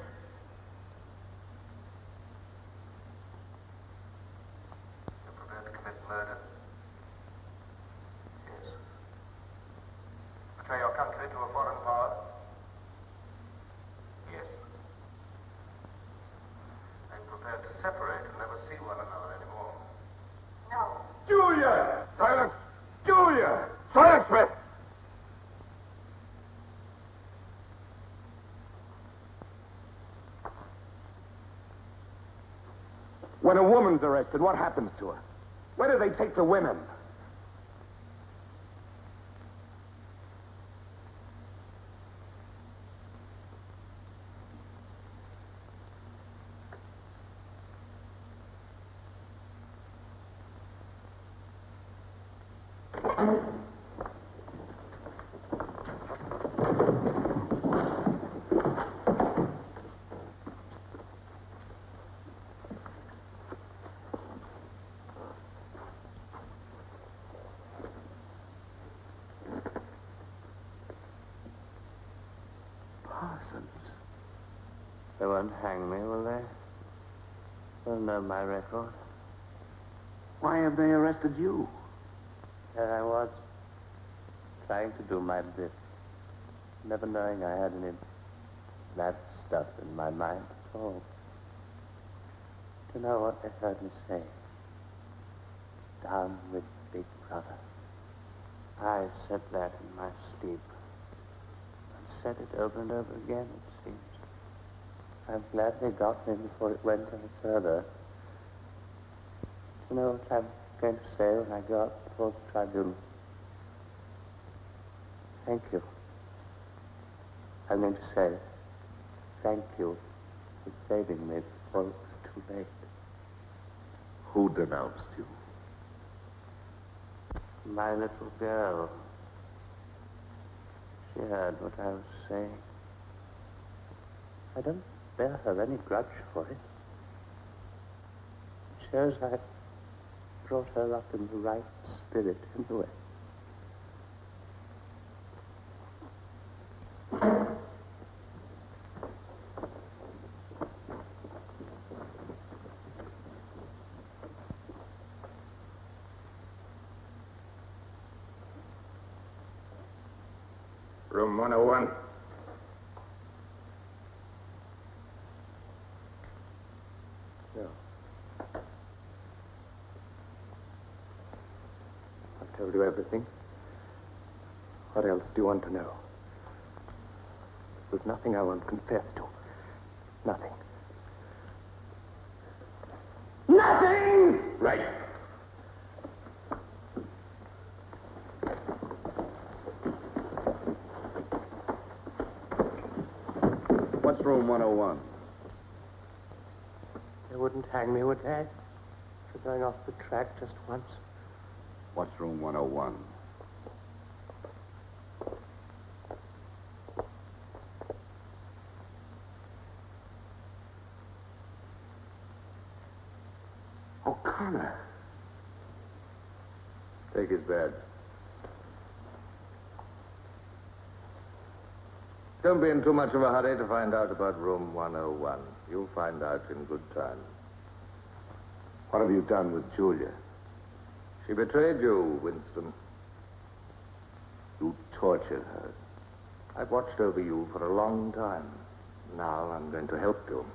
You're prepared to commit murder? Yes. Betray your country to a foreign power? Yes. Are you prepared to separate and never see one another anymore? No. Julia! Silence! Julia! Silence, Smith! When a woman's arrested, what happens to her? Where do they take the women? They won't hang me, will they? They'll know my record. Why have they arrested you? There I was, trying to do my bit, never knowing I had any bad stuff in my mind at all. Do you know what they heard me say? Down with Big Brother. I said that in my sleep. I said it over and over again, it seems. I'm glad they got me before it went any further. Do you know what I'm going to say when I go up before the tribunal? Thank you. I'm going to say thank you for saving me before it was too late. Who denounced you? My little girl. She heard what I was saying. I don't bear her any grudge for it. It shows I brought her up in the right spirit anyway. Room 101. No. I've told you everything. What else do you want to know? There's nothing I won't confess to. Nothing. Nothing! Right. What's room 101? They wouldn't hang me, would they? For going off the track just once. What's room 101? O'Connor. Take his badge. Don't be in too much of a hurry to find out about room 101. You'll find out in good time. What have you done with Julia? She betrayed you, Winston. You tortured her. I've watched over you for a long time. Now I'm going to help you.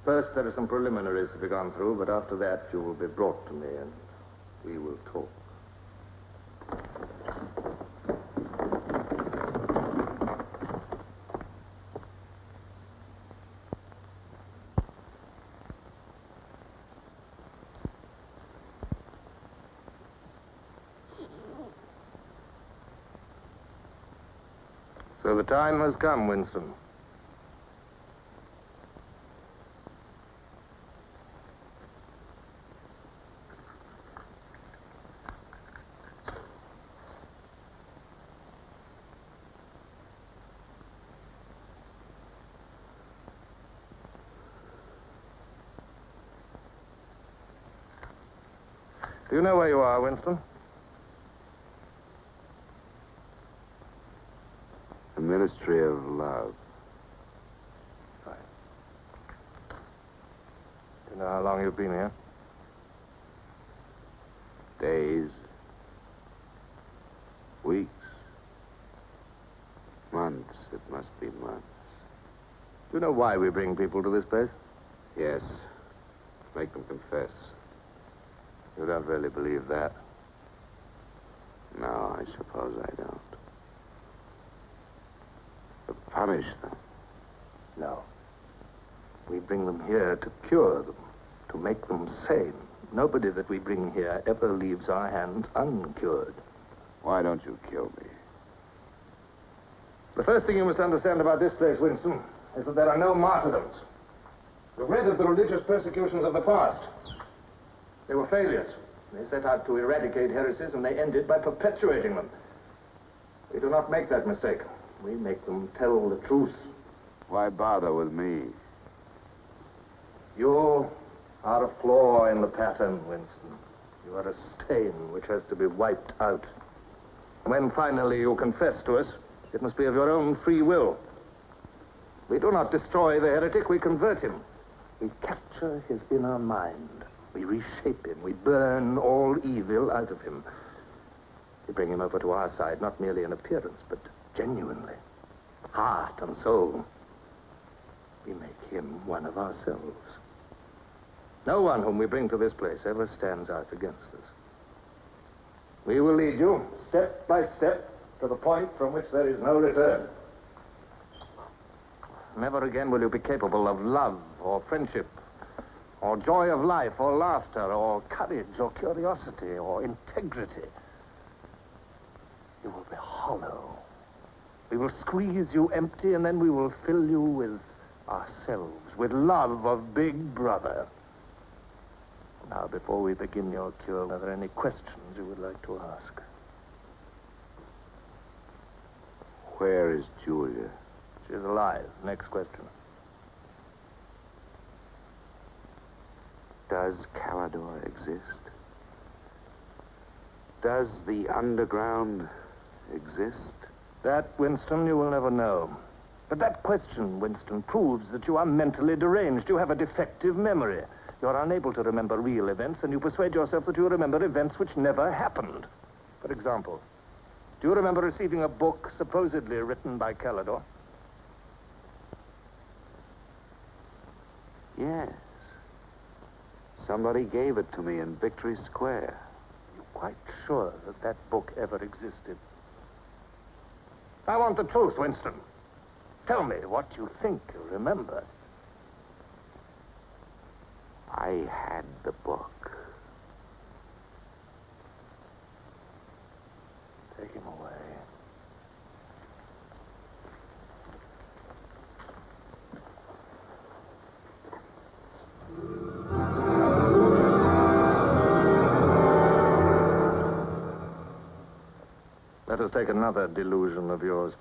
First, there are some preliminaries to be gone through, but after that, you will be brought to me and we will talk. So the time has come, Winston. Do you know where you are, Winston? The Ministry of Love. Fine. Do you know how long you've been here? Days. Weeks. Months. It must be months. Do you know why we bring people to this place? Yes. Make them confess. You don't really believe that? No, I suppose I don't. To punish them. No. We bring them here to cure them, to make them sane. Nobody that we bring here ever leaves our hands uncured. Why don't you kill me? The first thing you must understand about this place, Winston, is that there are no martyrdoms. You've read of the religious persecutions of the past. They were failures. They set out to eradicate heresies, and they ended by perpetuating them. We do not make that mistake. We make them tell the truth. Why bother with me? You are a flaw in the pattern, Winston. You are a stain which has to be wiped out. When finally you confess to us, it must be of your own free will. We do not destroy the heretic, we convert him. We capture his inner mind. We reshape him. We burn all evil out of him. We bring him over to our side, not merely in appearance, but genuinely. Heart and soul. We make him one of ourselves. No one whom we bring to this place ever stands out against us. We will lead you, step by step, to the point from which there is no return. Never again will you be capable of love or friendship, or joy of life, or laughter, or courage, or curiosity, or integrity. You will be hollow. We will squeeze you empty, and then we will fill you with ourselves, with love of Big Brother. Now, before we begin your cure, are there any questions you would like to ask? Where is Julia? She is alive. Next question. Does Calidor exist? Does the underground exist? That, Winston, you will never know. But that question, Winston, proves that you are mentally deranged. You have a defective memory. You're unable to remember real events, and you persuade yourself that you remember events which never happened. For example, do you remember receiving a book supposedly written by Calidor? Yes. Somebody gave it to me in Victory Square. You're quite sure that that book ever existed? I want the truth, Winston. Tell me what you think you remember. I had the book. Take him away. Let us take another delusion of yours.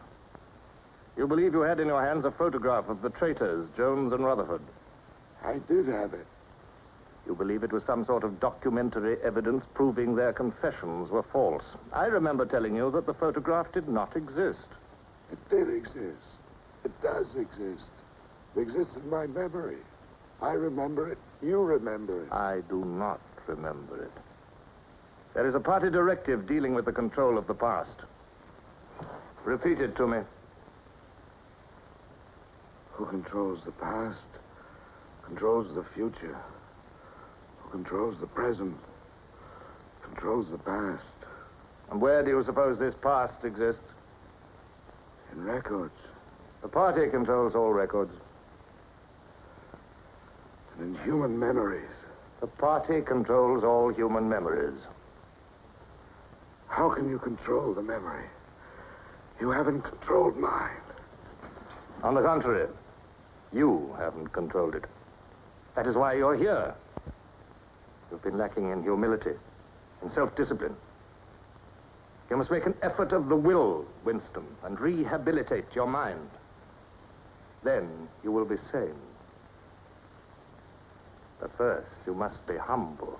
You believe you had in your hands a photograph of the traitors, Jones and Rutherford. I did have it. You believe it was some sort of documentary evidence proving their confessions were false. I remember telling you that the photograph did not exist. It did exist. It does exist. It exists in my memory. I remember it. You remember it. I do not remember it. There is a party directive dealing with the control of the past. Repeat it to me. Who controls the past controls the future. Who controls the present controls the past. And where do you suppose this past exists? In records. The party controls all records. And in human memories. The party controls all human memories. How can you control the memory? You haven't controlled mine. On the contrary, you haven't controlled it. That is why you're here. You've been lacking in humility, in self-discipline. You must make an effort of the will, Winston, and rehabilitate your mind. Then you will be sane. But first, you must be humble.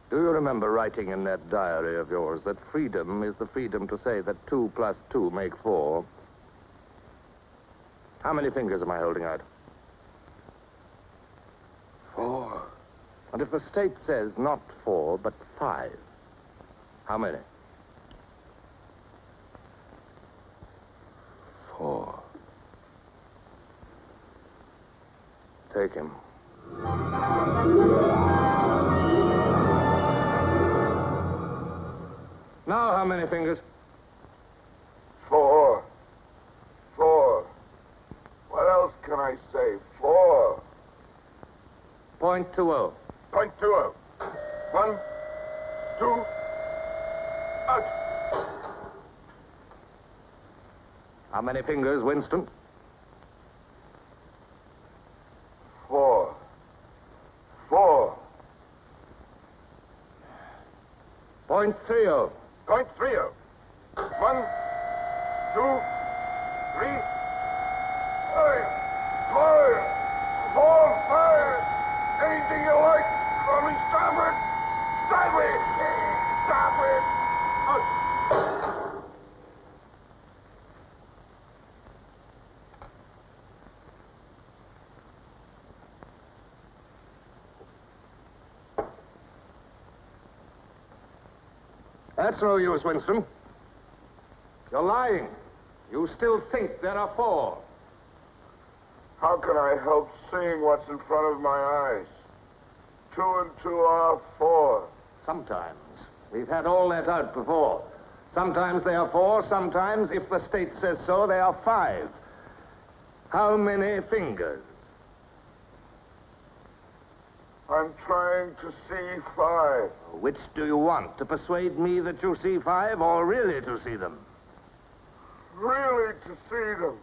Do you remember writing in that diary of yours that freedom is the freedom to say that 2 plus 2 make 4? How many fingers am I holding out? 4. And if the state says not 4, but 5, how many? 4. Take him. Now, how many fingers? 4. 4. What else can I say? 4. .20. .20. 1, 2, out. How many fingers, Winston? 4. 4. .30. 0.30. 1, 2, 3, 5, 4, 5. Anything you like. Call me starboard. Sideways. Starboard. Out. That's no use, Winston. You're lying. You still think there are 4. How can I help seeing what's in front of my eyes? 2 and 2 are 4. Sometimes. We've had all that out before. Sometimes they are 4, sometimes, if the state says so, they are 5. How many fingers? I'm trying to see 5. Which do you want? To persuade me that you see 5 or really to see them? Really to see them.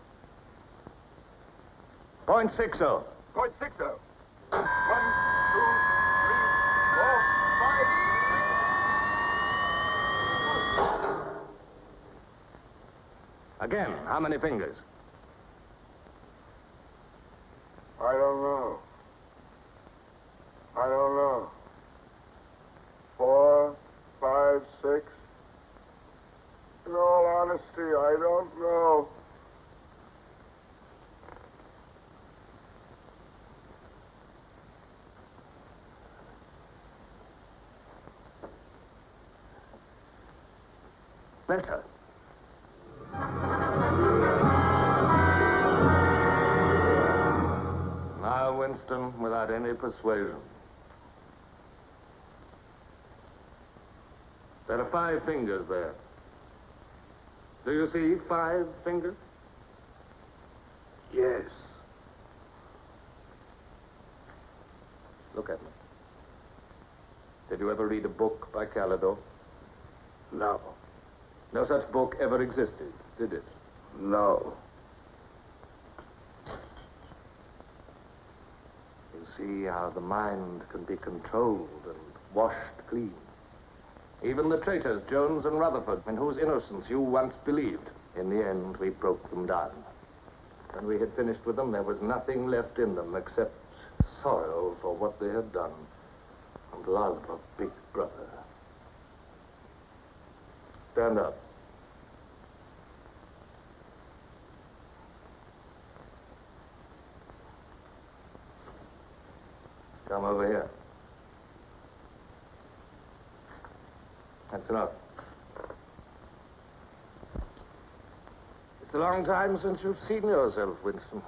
.60. 0.60. 1, 2, 3, 4, 5, 6. Again, how many fingers? I don't know. I don't know. 4, 5, 6. In all honesty, I don't know. Better. Now, Winston, without any persuasion. There are 5 fingers there. Do you see 5 fingers? Yes. Look at me. Did you ever read a book by Calidore? No. No such book ever existed, did it? No. You see how the mind can be controlled and washed clean. Even the traitors, Jones and Rutherford, in whose innocence you once believed. In the end, we broke them down. When we had finished with them, there was nothing left in them except sorrow for what they had done, and love of Big Brother. Stand up. Come over here. That's enough. It's a long time since you've seen yourself, Winston.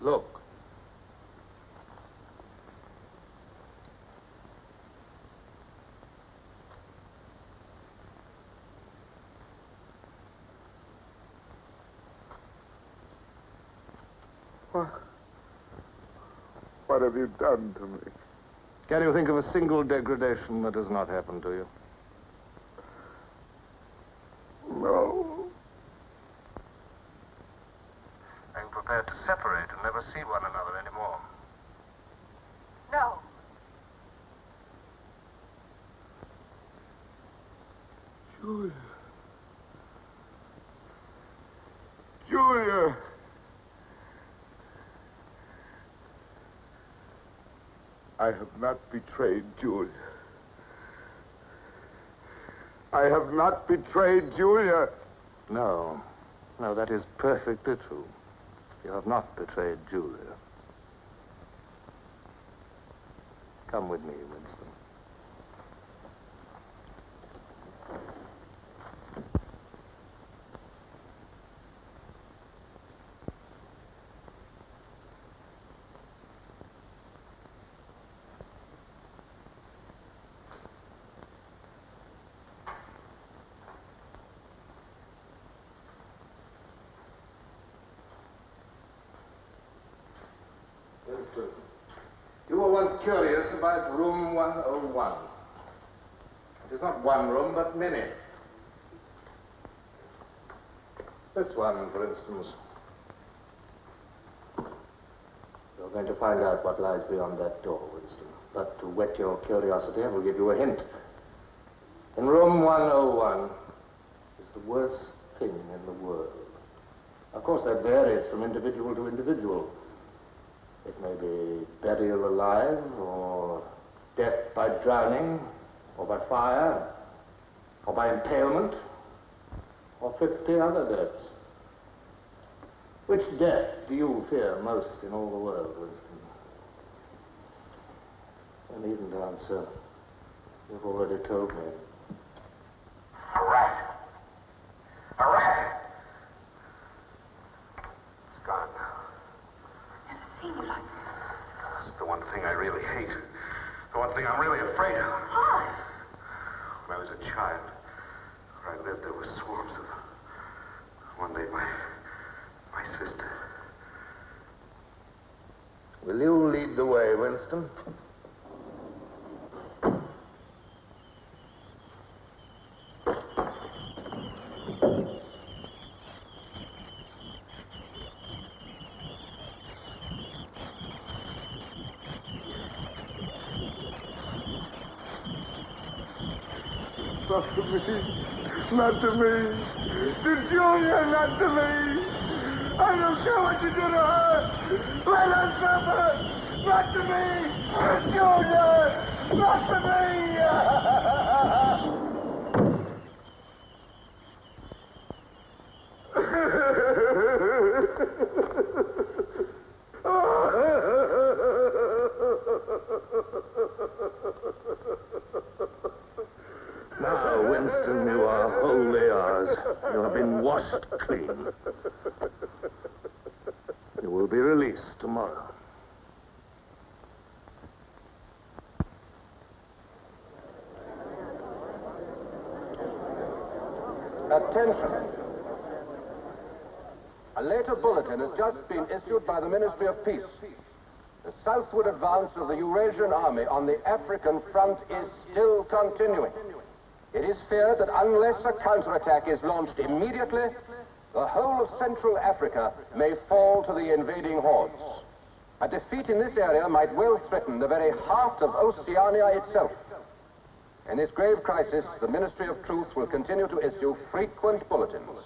Look. What have you done to me? Can you think of a single degradation that has not happened to you? No. Are you prepared to separate and never see one another anymore? No. Julia. Julia. I have not betrayed Julia. I have not betrayed Julia. No. No, that is perfectly true. You have not betrayed Julia. Come with me, Winston. Winston, you were once curious about room 101. It is not one room, but many. This one, for instance. You're going to find out what lies beyond that door, Winston. But to whet your curiosity, I will give you a hint. In room 101 is the worst thing in the world. Of course, that varies from individual to individual. It may be burial alive, or death by drowning, or by fire, or by impalement, or 50 other deaths. Which death do you fear most in all the world, Winston? You needn't answer. You've already told me. A rat. A rat. It's gone now. Seen you like this. It's the one thing I really hate. The one thing I'm really afraid of. Why? When I was a child, where I lived, there were swarms of them. One day, my sister. Will you lead the way, Winston? Not to me. Not to me. To Julia, not to me. I don't care what you do to her. Let her suffer. Not to me. To Julia. Not to me. Now, Winston, you are wholly ours. You have been washed clean. You will be released tomorrow. Attention. A later bulletin has just been issued by the Ministry of Peace. The southward advance of the Eurasian army on the African front is still continuing. It is feared that unless a counterattack is launched immediately, the whole of Central Africa may fall to the invading hordes. A defeat in this area might well threaten the very heart of Oceania itself. In this grave crisis, the Ministry of Truth will continue to issue frequent bulletins.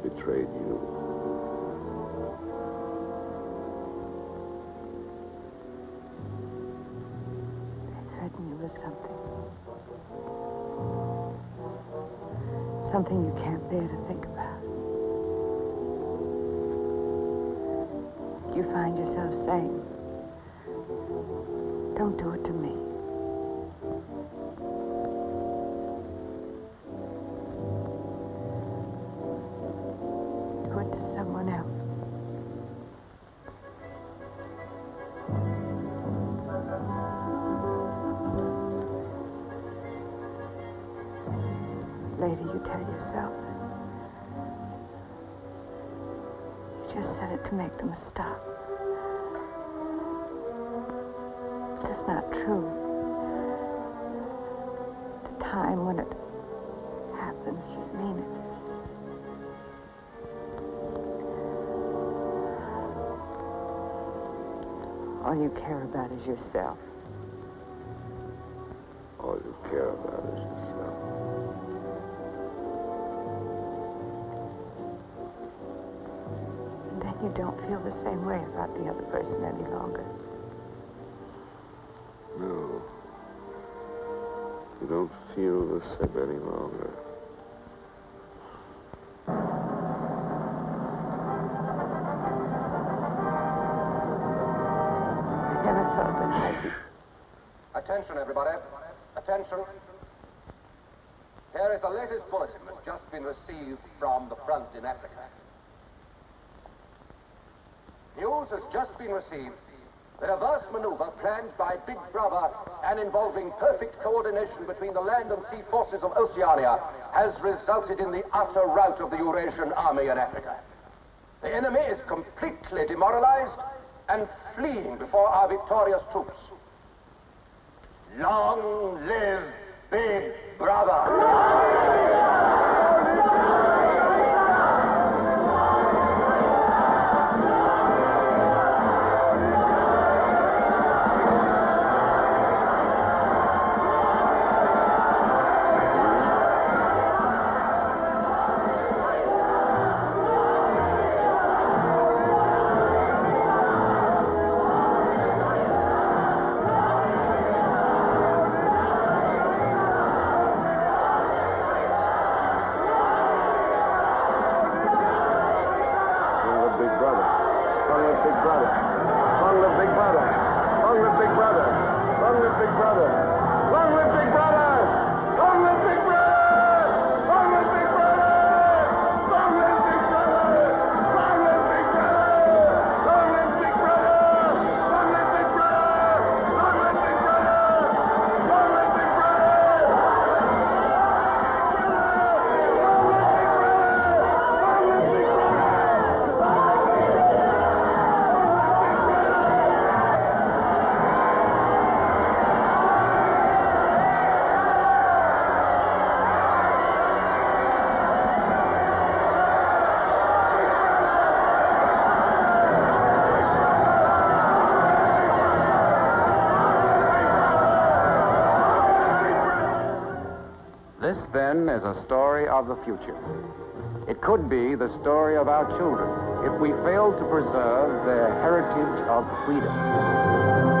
betrayed you. They threaten you with something. Something you can't bear to think about. You find yourself saying, don't do it to me. Do it to someone else. Later, you tell yourself you just said it to make them stop. That's not true. The time when it happens, you mean it. All you care about is yourself. All you care about is yourself. And then you don't feel the same way about the other person any longer. No. You don't feel the same any longer. I never thought that I'd be... Attention, everybody. Attention. Here is the latest bulletin that's just been received from the front in Africa. News has just been received that a vast maneuver planned by Big Brother and involving perfect coordination between the land and sea forces of Oceania has resulted in the utter rout of the Eurasian army in Africa. The enemy is completely demoralized and fleeing before our victorious troops. Long live Big Brother! This, then, is a story of the future. It could be the story of our children if we fail to preserve their heritage of freedom.